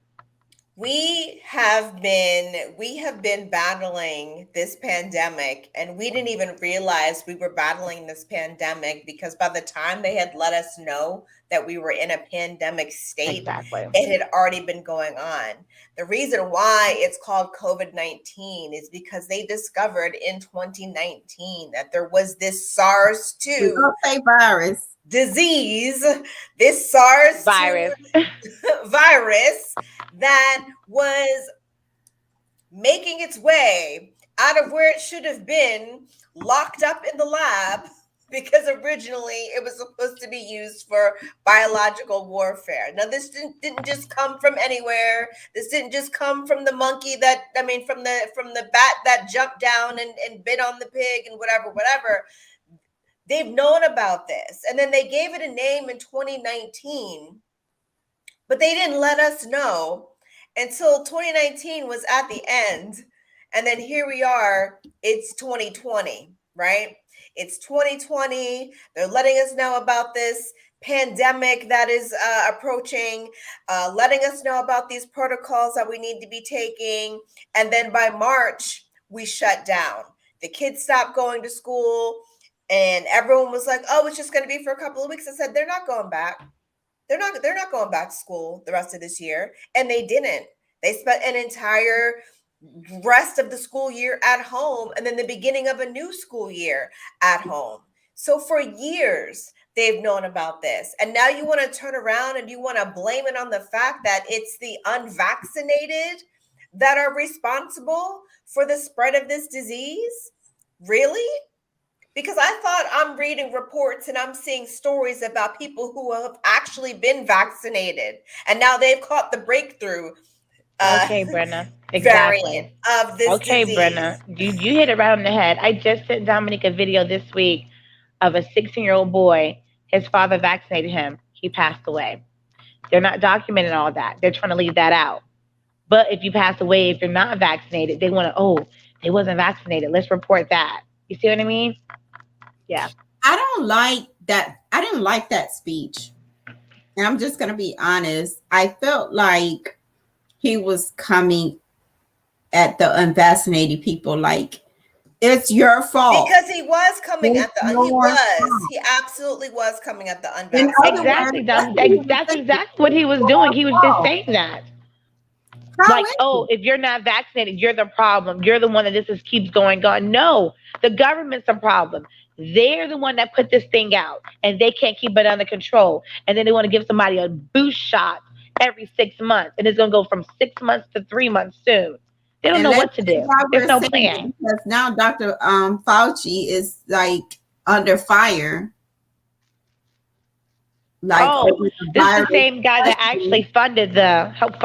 We have been battling this pandemic, and we didn't even realize we were battling this pandemic because by the time they had let us know that we were in a pandemic state, it had already been going on. The reason why it's called COVID-19 is because they discovered in 2019 that there was this SARS-2
virus
disease, this SARS virus that was making its way out of where it should have been locked up in the lab because originally it was supposed to be used for biological warfare. Now, this didn't just come from anywhere. This didn't just come from the monkey from the bat that jumped down and bit on the pig and whatever. They've known about this. And then they gave it a name in 2019, but they didn't let us know until 2019 was at the end. And then here we are, it's 2020, right? It's 2020. They're letting us know about this pandemic that is approaching, letting us know about these protocols that we need to be taking. And then by March, we shut down. The kids stopped going to school. And everyone was like, oh, it's just going to be for a couple of weeks. I said, they're not going back. They're not going back to school the rest of this year, and they didn't. They spent an entire rest of the school year at home, and then the beginning of a new school year at home. So for years they've known about this, and now you want to turn around and you want to blame it on the fact that it's the unvaccinated that are responsible for the spread of this disease? Really? Because I thought I'm reading reports and I'm seeing stories about people who have actually been vaccinated and now they've caught the breakthrough
Okay, Brenna. Exactly.
variant of this
Okay,
disease.
Brenna. You hit it right on the head. I just sent Dominic a video this week of a 16-year-old boy. His father vaccinated him. He passed away. They're not documenting all that. They're trying to leave that out. But if you pass away, if you're not vaccinated, they want to, they wasn't vaccinated. Let's report that. You see what I mean? Yeah.
I don't like that. I didn't like that speech. And I'm just going to be honest. I felt like he was coming at the unvaccinated people like, it's your fault.
Because he was coming at the he absolutely was coming at the unvaccinated.
Exactly. That's exactly what he was doing. He was just saying that. Like, if you're not vaccinated, you're the problem. You're the one that this keeps going on. No, the government's the problem. They're the one that put this thing out, and they can't keep it under control. And then they want to give somebody a boost shot every 6 months, and it's going to go from 6 months to 3 months soon. They don't know what to do. There's no plan.
Because now Dr. Fauci is like under fire. Like,
this is the same guy that actually helped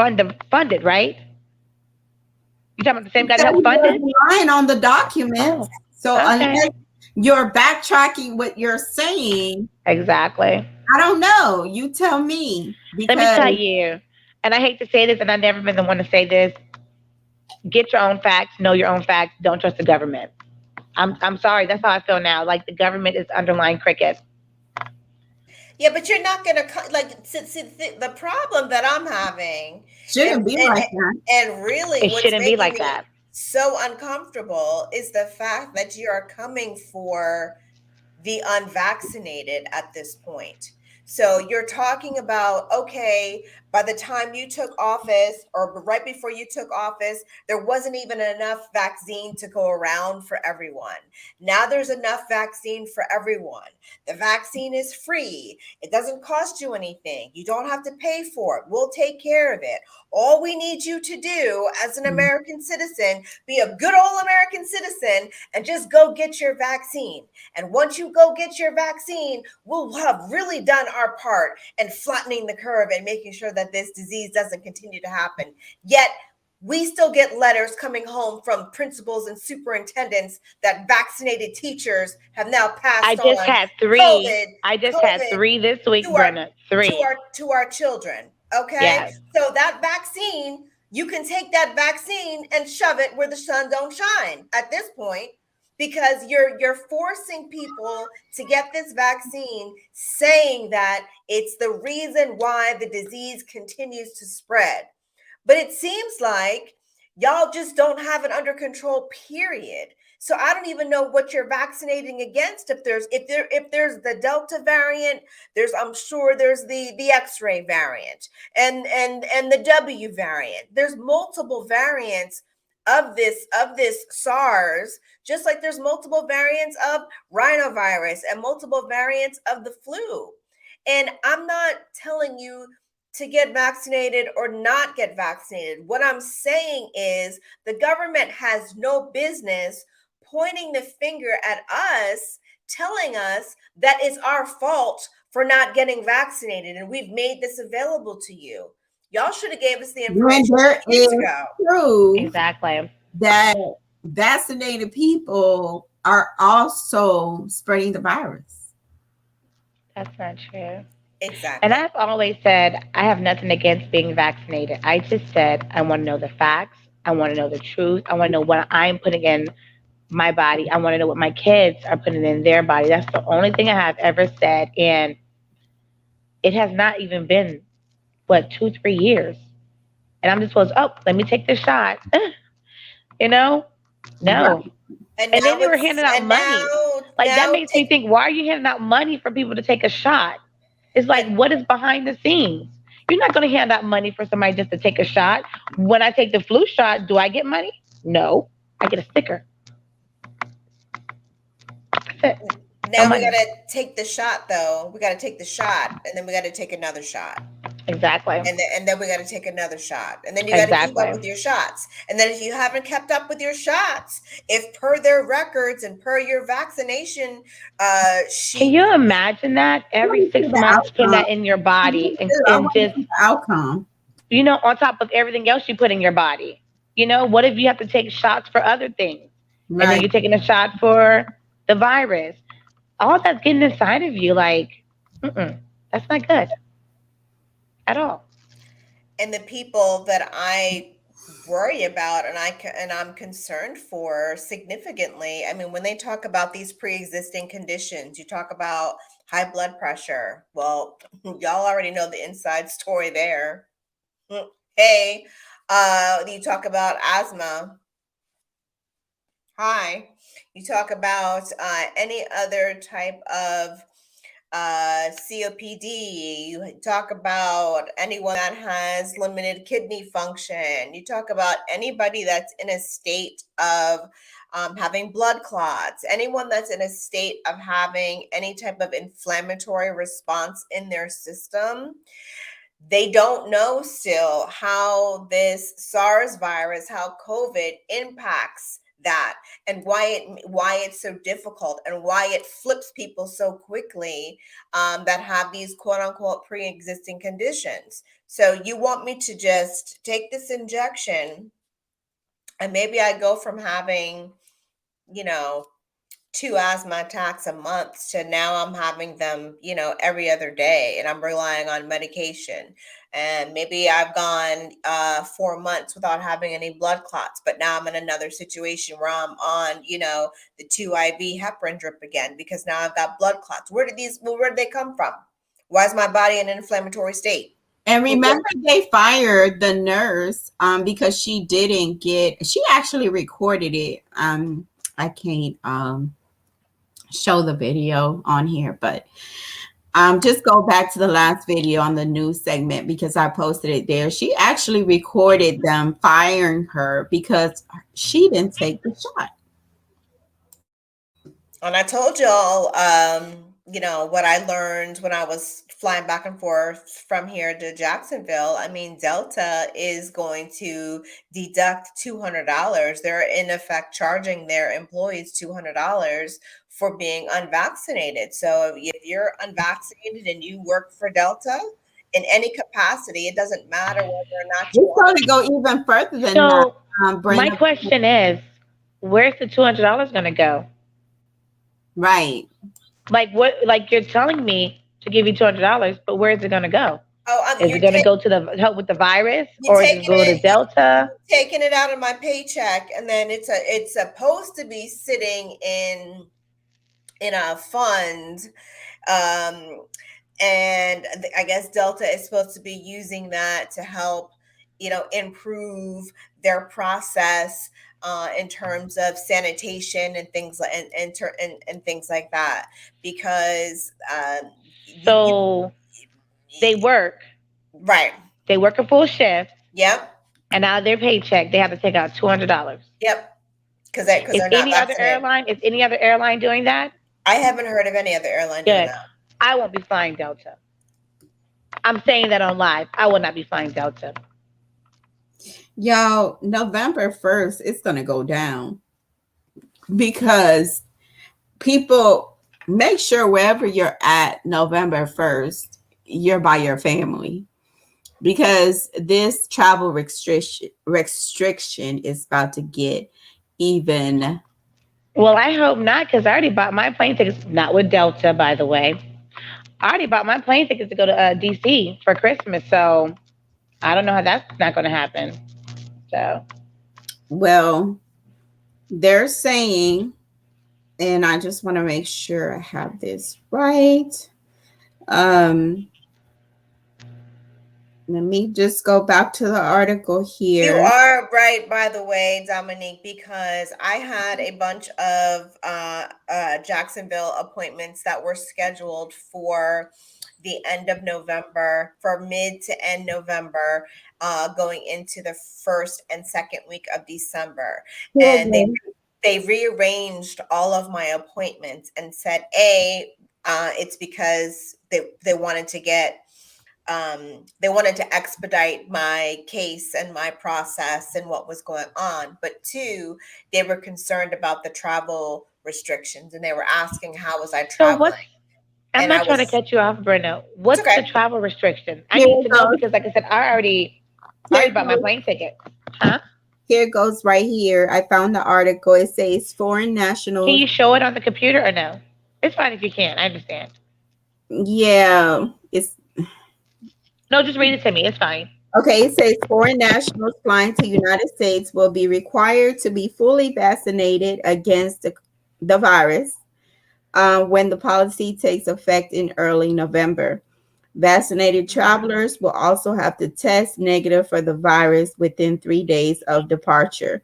fund it, right? You talking about the same guy that helped fund it?
Lying on the documents. So unless you're backtracking what you're saying,
exactly.
I don't know. You tell me.
Let me tell you, and I hate to say this, and I've never been the one to say this. Get your own facts. Know your own facts. Don't trust the government. I'm sorry. That's how I feel now. Like the government is underlying cricket.
Yeah, but you're not going to the problem that I'm having
shouldn't be like that.
And really,
it shouldn't be like that.
So uncomfortable is the fact that you are coming for the unvaccinated at this point. So you're talking about, okay, by the time you took office or right before you took office, there wasn't even enough vaccine to go around for everyone. Now there's enough vaccine for everyone. The vaccine is free. It doesn't cost you anything. You don't have to pay for it. We'll take care of it. All we need you to do as an American citizen, be a good old American citizen and just go get your vaccine. And once you go get your vaccine, we'll have really done our part in flattening the curve and making sure that this disease doesn't continue to happen. Yet we still get letters coming home from principals and superintendents that vaccinated teachers have now passed on.
I just had three this week, Brenna.
To our children. Okay.
Yes.
So that vaccine, you can take that vaccine and shove it where the sun don't shine at this point, because you're forcing people to get this vaccine, saying that it's the reason why the disease continues to spread. But it seems like y'all just don't have it under control, period. So I don't even know what you're vaccinating against. If there's the Delta variant, I'm sure there's the X-ray variant and the W variant. There's multiple variants of this SARS, just like there's multiple variants of rhinovirus and multiple variants of the flu. And I'm not telling you to get vaccinated or not get vaccinated. What I'm saying is the government has no business pointing the finger at us, telling us that it's our fault for not getting vaccinated, and we've made this available to you. Y'all should have gave us the information.
There is proof
exactly
that vaccinated people are also spreading the virus.
That's not true.
Exactly.
And I've always said I have nothing against being vaccinated. I just said I want to know the facts. I want to know the truth. I want to know what I'm putting in my body. I want to know what my kids are putting in their body. That's the only thing I have ever said. And it has not even been, 2-3 years. And I'm just supposed, let me take this shot. No. And then they were handing out money. That makes me think, why are you handing out money for people to take a shot? It's like, what is behind the scenes? You're not going to hand out money for somebody just to take a shot. When I take the flu shot, do I get money? No, I get a sticker. That's it. No
Now we
money.
got to take the shot, though. We got to take the shot, and then we got to take another shot.
Exactly.
And then we got to take another shot, and then you got to keep up with your shots. And then if you haven't kept up with your shots, if per their records and per your vaccination sheet,
can you imagine that every 6 months putting that in your body and just
outcome?
You know, on top of everything else you put in your body. You know, what if you have to take shots for other things,
Right.
and then you're taking a shot for the virus? All that's getting inside of you, like, that's not good at all.
And the people that I worry about and I'm concerned for significantly, I mean, when they talk about these pre-existing conditions, you talk about high blood pressure. Well, y'all already know the inside story there. Hey, you talk about asthma. Hi. You talk about any other type of COPD. You talk about anyone that has limited kidney function. You talk about anybody that's in a state of having blood clots, anyone that's in a state of having any type of inflammatory response in their system. They don't know still how this SARS virus, how COVID impacts that, and why it's so difficult, and why it flips people so quickly that have these quote unquote pre-existing conditions. So you want me to just take this injection, and maybe I go from having, 2 asthma attacks a month to now I'm having them, every other day, and I'm relying on medication. And maybe I've gone 4 months without having any blood clots, but now I'm in another situation where I'm on, the 2 IV heparin drip again, because now I've got blood clots. Where did they come from? Why is my body in an inflammatory state?
And remember, they fired the nurse because she actually recorded it. I can't show the video on here, but just go back to the last video on the news segment, because I posted it there. She actually recorded them firing her because she didn't take the shot.
And I told y'all, what I learned when I was flying back and forth from here to Jacksonville. I mean, Delta is going to deduct $200. They're in effect charging their employees $200 for being unvaccinated. So if you're unvaccinated and you work for Delta in any capacity, it doesn't matter whether or not you
want to go even further than that.
My question is, where's the $200 going to go?
Right.
Like what? Like you're telling me to give you $200, but where is it going to go? Is it going to go to the help with the virus, or is it go to Delta?
Taking it out of my paycheck, and then it's supposed to be sitting in a fund, and I guess Delta is supposed to be using that to help, improve their process in terms of sanitation and things like and things like that, because
so they work,
right?
They work a full shift.
Yep.
And out of their paycheck, they have to take out $200.
Yep. Because they're not vaccinated.
Is any other airline doing that?
I haven't heard of any other airline doing that.
I won't be flying Delta. I'm saying that on live. I will not be flying Delta.
Y'all, November 1st, it's going to go down, because people make sure wherever you're at November 1st, you're by your family, because this travel restriction is about to get even.
Well, I hope not, because I already bought my plane tickets, not with Delta, by the way. I already bought my plane tickets to go to DC for Christmas, so I don't know how that's not going to happen. So,
well, they're saying, and I just want to make sure I have this right. Let me just go back to the article here.
You are right, by the way, Dominique, because I had a bunch of Jacksonville appointments that were scheduled for the end of November, for mid to end November, going into the first and second week of December. And they rearranged all of my appointments and said, it's because they wanted to get they wanted to expedite my case and my process and what was going on. But 2, they were concerned about the travel restrictions, and they were asking how was I
So what?
traveling.
I'm
And
not trying to cut you off, Brenda. What's
okay.
the travel restriction? I
Here
need
it
to know
goes.
because, like I said, I already bought my plane ticket. Huh?
Here it goes right here. I found the article. It says foreign nationals.
Can you show it on the computer or no? It's fine if you can. I understand.
Yeah, it's
No, just read it to me. It's fine.
okay. It says foreign nationals flying to United States will be required to be fully vaccinated against the virus when the policy takes effect in early November. Vaccinated travelers will also have to test negative for the virus within 3 days of departure.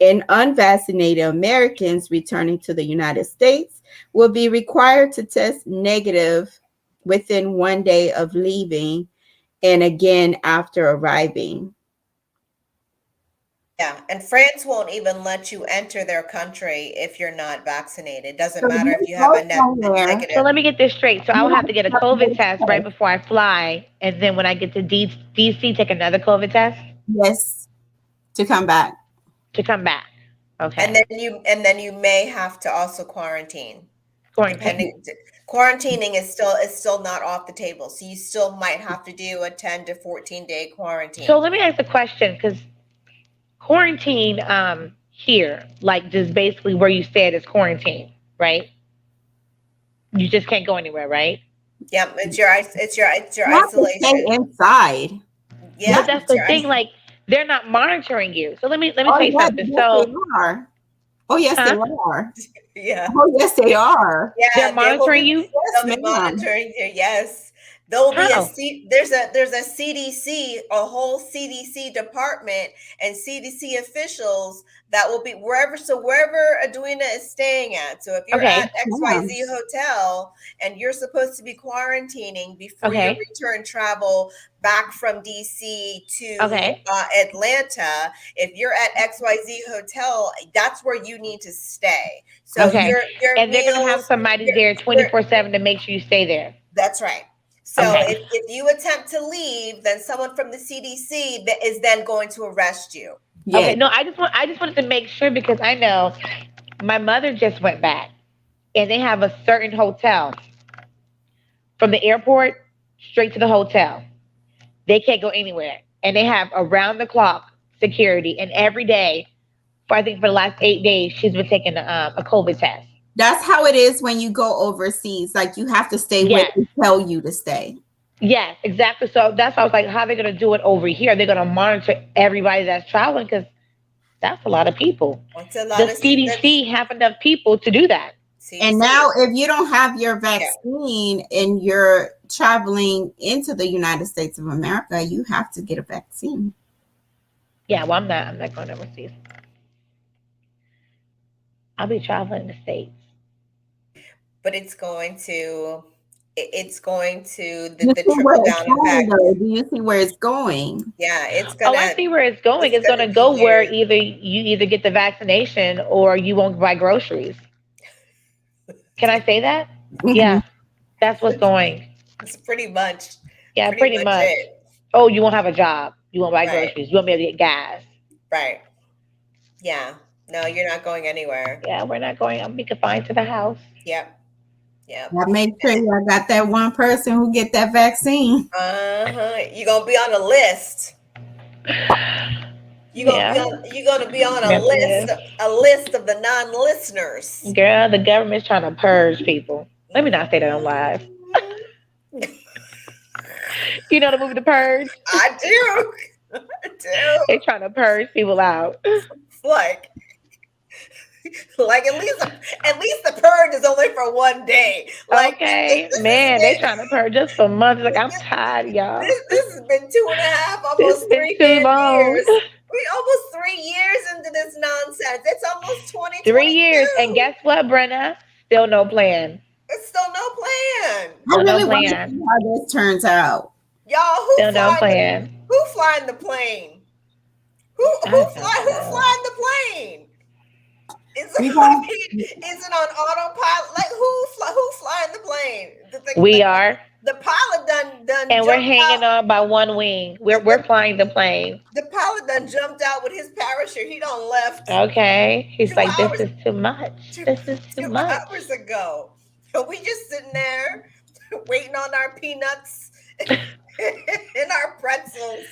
And unvaccinated Americans returning to the United States will be required to test negative within 1 day of leaving and again after arriving.
Yeah, and France won't even let you enter their country if you're not vaccinated. Doesn't
So
matter
you
if you have a
go somewhere.
negative.
So let me get this straight. So I will have to get a COVID test right before I fly, and then when I get to DC, take another COVID test
Yes, to come back.
to come back. Okay.
And then you may have to also quarantine.
Quarantine.
Quarantining is still not off the table. So you still might have to do a 10 to 14 day quarantine.
So let me ask a question, because quarantine here, like just basically where you said is quarantine, right? You just can't go anywhere, right?
Yeah, it's your
You have to
isolation.
stay inside.
Yeah,
But that's the thing, like they're not monitoring you. So let me tell you something.
Yes,
So
they are. Oh yes, they are.
Yeah.
Oh yes, they are.
Yeah,
they're monitoring you.
Yes,
They'll be
ma'am.
monitoring you. Yes. There'll be
How?
there's a CDC, a whole CDC department and CDC officials that will be wherever Edwina is staying at. So if you're
Okay.
at XYZ hotel and you're supposed to be quarantining before
Okay.
you return travel back from DC to
Okay.
Atlanta, if you're at XYZ hotel, that's where you need to stay. So
Okay.
your
And they're gonna have
meals,
somebody there 24/7 to make sure you stay there.
that's right. So
Okay.
if you attempt to leave, then someone from the CDC that is then going to arrest you.
Yes.
Okay. No, I just wanted to make sure because I know my mother just went back, and they have a certain hotel from the airport straight to the hotel. They can't go anywhere, and they have around the clock security. And every day, for the last 8 days, she's been taking a COVID test.
That's how it is when you go overseas. Like you have to stay where
Yes.
they tell you to stay.
Yes, exactly. So that's why I was like, how are they going to do it over here? They're going to monitor everybody that's traveling because that's a lot of people.
It's a lot
The
of
CDC have enough people to do that.
And now if you don't have your vaccine and you're traveling into the United States of America, you have to get a vaccine.
Yeah, well, I'm not going overseas. I'll be traveling the States.
but it's going to the
You see where
trickle
it's
down
going,
effect.
though. Do you see where it's going?
Yeah, it's gonna.
Oh, I see where it's going. It's going to
be
go where
here.
either you get the vaccination or you won't buy groceries. Can I say that? Yeah, that's what's going.
It's pretty much.
Yeah, pretty much.
it.
Oh, you won't have a job. You won't buy
Right.
groceries. You won't be able to get gas.
Right. Yeah. No, you're not going anywhere.
Yeah, we're not going. I'll be confined to the house.
Yep. Yep.
I make sure I got that one person who get that vaccine.
You're gonna be on a list. You're gonna be on a list of the non-listeners.
Girl, the government's trying to purge people. Let me not say that on live. You know the movie The Purge?
I do.
They're trying to purge people out.
Like at least the purge is only for one day. Like,
okay, man, they're trying to purge us for months. Like I'm tired, y'all.
This has been 2.5, almost
It's
3
been too long.
years. We almost 3 years into this nonsense. It's almost 2022.
3 years, and guess what, Brenna? Still no plan.
It's still no plan.
I really
don't
want to
plan.
see how this turns out.
Y'all,
Still don't plan.
who flying the plane? Who
I don't
flying the plane? Is
We
it on autopilot? Like who flying the plane?
We are,
The pilot done
and we're
jumped
hanging
out.
on by one wing. We're flying the plane.
The pilot done jumped out with his parachute. He done left
Okay. He's
2
like, this
hours
is too much. This is too
2
much.
hours ago. So we just sitting there waiting on our peanuts and our pretzels.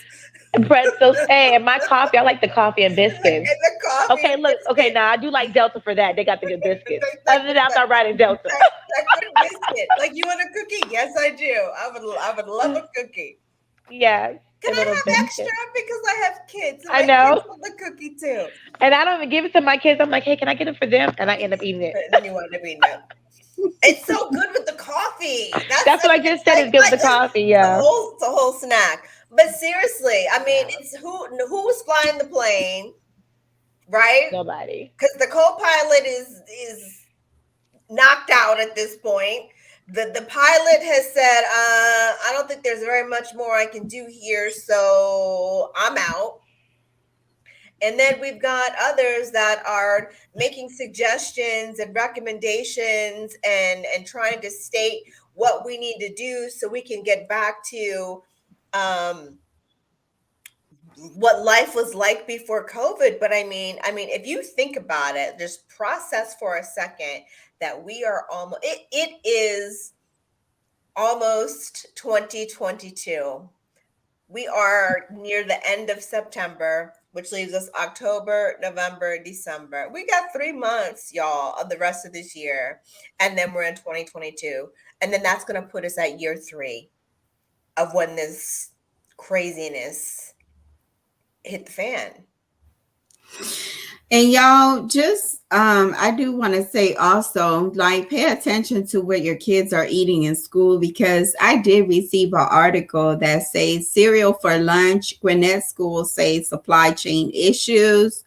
Pretzels. Hey, and my coffee. I like the coffee and biscuits.
And the coffee.
Okay, look. Okay, now I do like Delta for that. They got the good biscuits. Other than that, I'm not riding Delta.
That good biscuit. Like, you want a cookie? Yes, I do. I would love a cookie.
Yeah.
Can I have extra? Because I have kids.
I know.
Kids want the cookie too.
And I don't even give it to my kids. I'm like, hey, can I get it for them? And I end up eating it.
And then you want to be no. It's so good with the coffee.
That's what I just said. It's good with the coffee. Yeah.
It's a whole snack. But seriously, I mean, it's who's flying the plane, right?
Nobody.
Because the co-pilot is knocked out at this point. The pilot has said, I don't think there's very much more I can do here, so I'm out. And then we've got others that are making suggestions and recommendations and trying to state what we need to do so we can get back to what life was like before COVID. But I mean, if you think about it, just process for a second that we are almost, it is almost 2022. We are near the end of September, which leaves us October, November, December. We got 3 months, y'all, of the rest of this year. And then we're in 2022. And then that's going to put us at year 3 of when this craziness hit the fan.
And y'all, just I do want to say also, like, pay attention to what your kids are eating in school, because I did receive an article that says cereal for lunch. Gwinnett School says supply chain issues.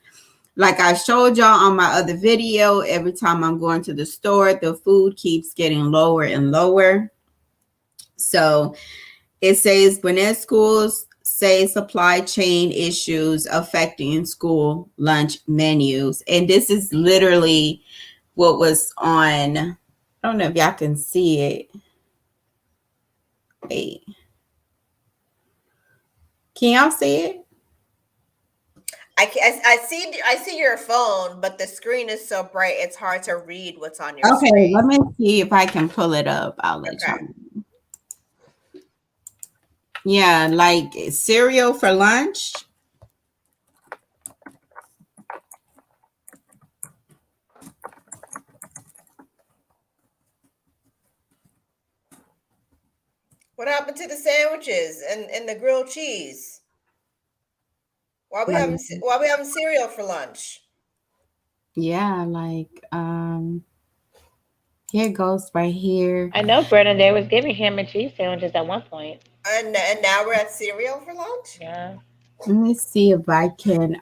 Like I showed y'all on my other video, every time I'm going to the store, the food keeps getting lower and lower. So it says Gwinnett schools say supply chain issues affecting school lunch menus. And this is literally what was on, I don't know if y'all can see it. Wait. Can y'all see it?
I see your phone, but the screen is so bright it's hard to read what's on your
Okay,
screen.
let me see if I can pull it up. I'll let y'all know. Yeah, like cereal for lunch.
What happened to the sandwiches and the grilled cheese? Why we having cereal for lunch?
Yeah, like here it goes right here.
I know, Brennan, they was giving ham and cheese sandwiches at one point.
And now we're at cereal for lunch?
Yeah.
Let me see if I can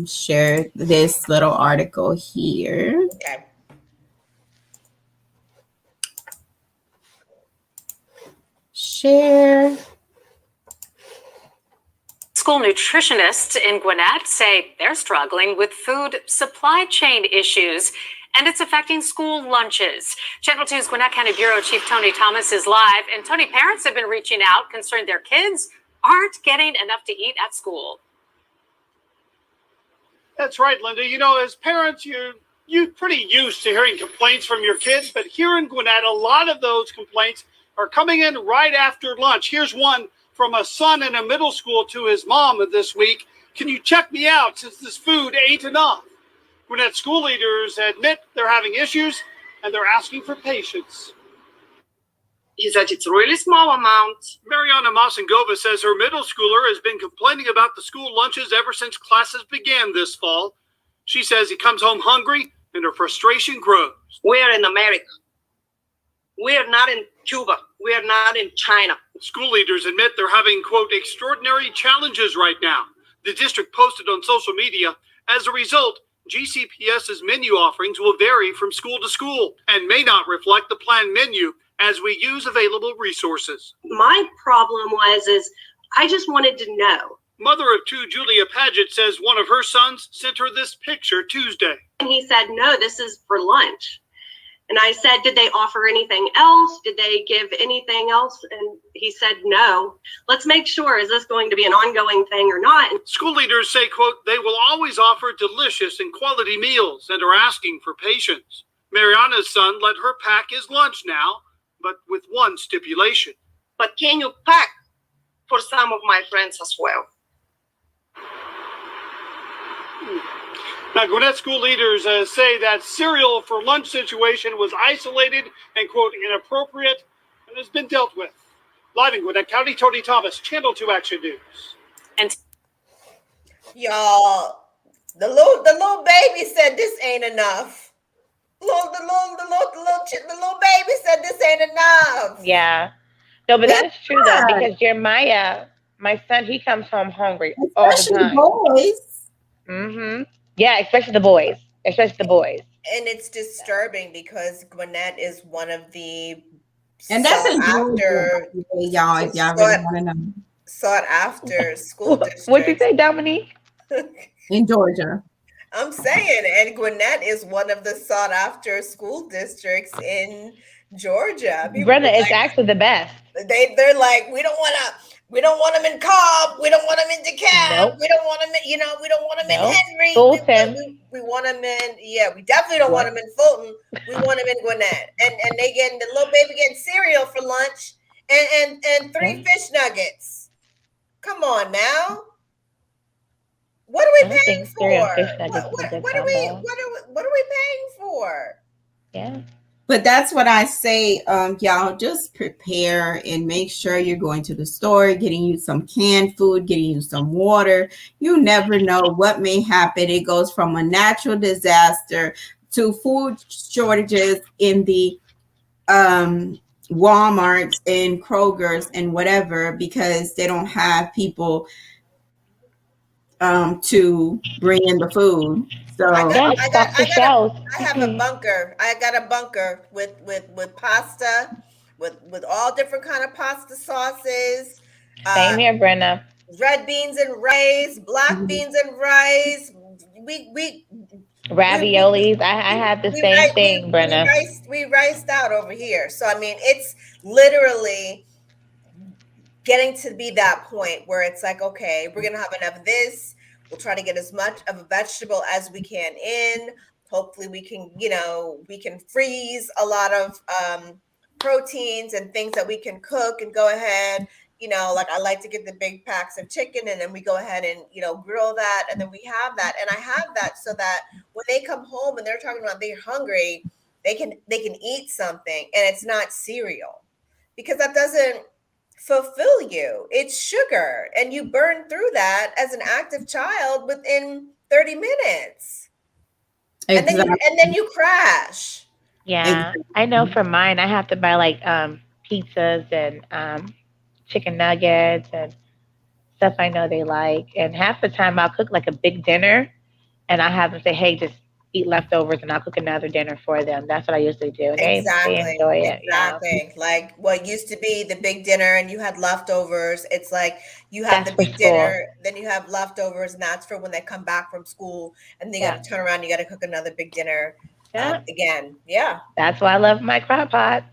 share this little article here.
Okay.
Share.
School nutritionists in Gwinnett say they're struggling with food supply chain issues, and it's affecting school lunches. Channel 2's Gwinnett County Bureau Chief Tony Thomas is live. And Tony, parents have been reaching out concerned their kids aren't getting enough to eat at school.
That's right, Linda. You know, as parents, you're pretty used to hearing complaints from your kids, but here in Gwinnett, a lot of those complaints are coming in right after lunch. Here's one from a son in a middle school to his mom this week. Can you check me out since this food ain't enough? Gwinnett school leaders admit they're having issues and they're asking for patience.
He said it's a really small amount.
Mariana Masangova says her middle schooler has been complaining about the school lunches ever since classes began this fall. She says he comes home hungry and her frustration grows.
We're in America. We're not in Cuba. We're not in China.
School leaders admit they're having, quote, extraordinary challenges right now. The district posted on social media. As a result, GCPS's menu offerings will vary from school to school and may not reflect the planned menu
as we use available resources.
My problem is I just wanted to know.
Mother of two Julia Paget says one of her sons sent her this picture Tuesday.
And he said, no, this is for lunch. And I said, did they offer anything else? Did they give anything else? And he said, no. Let's make sure, is this going to be an ongoing thing or not?
School leaders say, quote, they will always offer delicious and quality meals and are asking for patience. Mariana's son let her pack his lunch now, but with one stipulation.
But can you pack for some of my friends as well?
Now, Gwinnett school leaders say that cereal for lunch situation was isolated and, quote, inappropriate and has been dealt with. Live in Gwinnett County, Tony Thomas, Channel 2 Action News.
And
Y'all, the little baby said this ain't enough. The little baby said this ain't enough.
Yeah. No, but that's true though, because Jeremiah, my son, he comes home hungry all the time.
Boys.
Mm-hmm. Yeah, especially the boys.
And it's disturbing because Gwinnett is one of the
And that's in Georgia, y'all, if y'all really want to know.
Sought after school districts.
What'd you say, Dominique?
In Georgia.
I'm saying, and Gwinnett is one of the sought after school districts in Georgia.
Brenda, it's actually the best.
They're like, we don't want them in Cobb. We don't want them in DeKalb.
Nope.
We don't want them in, we don't want them in Henry.
Fulton.
We want them in, we definitely don't want them in Fulton. We want them in Gwinnett. And they getting, the little baby getting cereal for lunch and 3 fish nuggets. Come on now. What are we paying for? What are we paying for?
Yeah.
But that's what I say, y'all, just prepare and make sure you're going to the store, getting you some canned food, getting you some water. You never know what may happen. It goes from a natural disaster to food shortages in the Walmarts and Kroger's and whatever, because they don't have people to bring in the food. So
I have a bunker. I got a bunker with pasta, with all different kind of pasta sauces.
Same here, Brenda.
Red beans and rice, black beans and rice. We
raviolis. I had the same thing, Brenda.
We riced out over here. So I mean, it's literally getting to be that point where it's like, okay, we're gonna have enough of this. We'll try to get as much of a vegetable as we can in. Hopefully we can, we can freeze a lot of proteins and things that we can cook and go ahead, like I like to get the big packs of chicken and then we go ahead and, grill that. And then we have that. And I have that so that when they come home and they're talking about they're hungry, they can eat something and it's not cereal, because that doesn't fulfill you. It's sugar, and you burn through that as an active child within 30 minutes. Exactly. And then you crash.
Yeah. Exactly. I know for mine, I have to buy like pizzas and chicken nuggets and stuff I know they like. And half the time I'll cook like a big dinner and I have them say, hey, just eat leftovers and I'll cook another dinner for them. That's what I usually do. They enjoy it.
Exactly. Like what used to be the big dinner and you had leftovers. It's like you have the big dinner, then you have leftovers, and that's for when they come back from school and then you got to turn around, you got to cook another big dinner again. Yeah.
That's why I love my crock pot.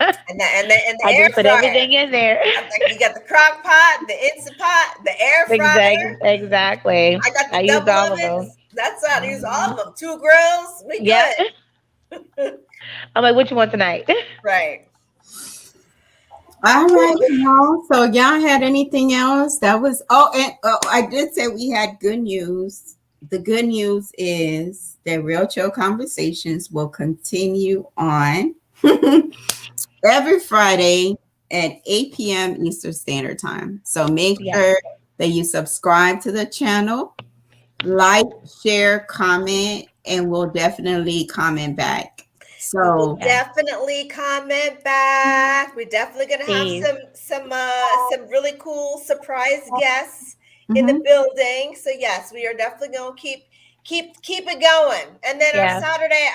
And the
I
air
just put
fryer.
everything in there.
Like you got the crock pot, the Instant Pot, the air fryer.
Exactly.
I got the
use
double
all
ovens.
of them.
That's how I use all of them. 2 grills. We good.
I'm like, what you want tonight?
Right.
All right, y'all. So y'all had anything else? That was I did say we had good news. The good news is that Real Chill Conversations will continue on every Friday at 8 p.m. Eastern Standard Time. So make sure that you subscribe to the channel, like, share, comment, and we'll definitely comment back. So
we'll definitely comment back. We're definitely gonna have some really cool surprise guests in the building. So yes, we are definitely gonna keep keep it going. And then
Yeah.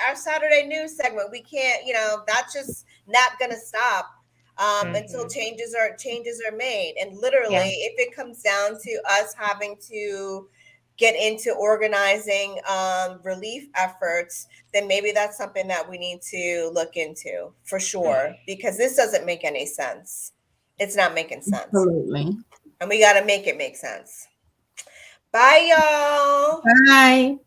our Saturday news segment, we can't, that's just not gonna stop until changes are made. And literally, if it comes down to us having to get into organizing relief efforts, then maybe that's something that we need to look into for sure, because this doesn't make any sense. It's not making sense.
Absolutely.
And we got to make it make sense. Bye, y'all.
Bye.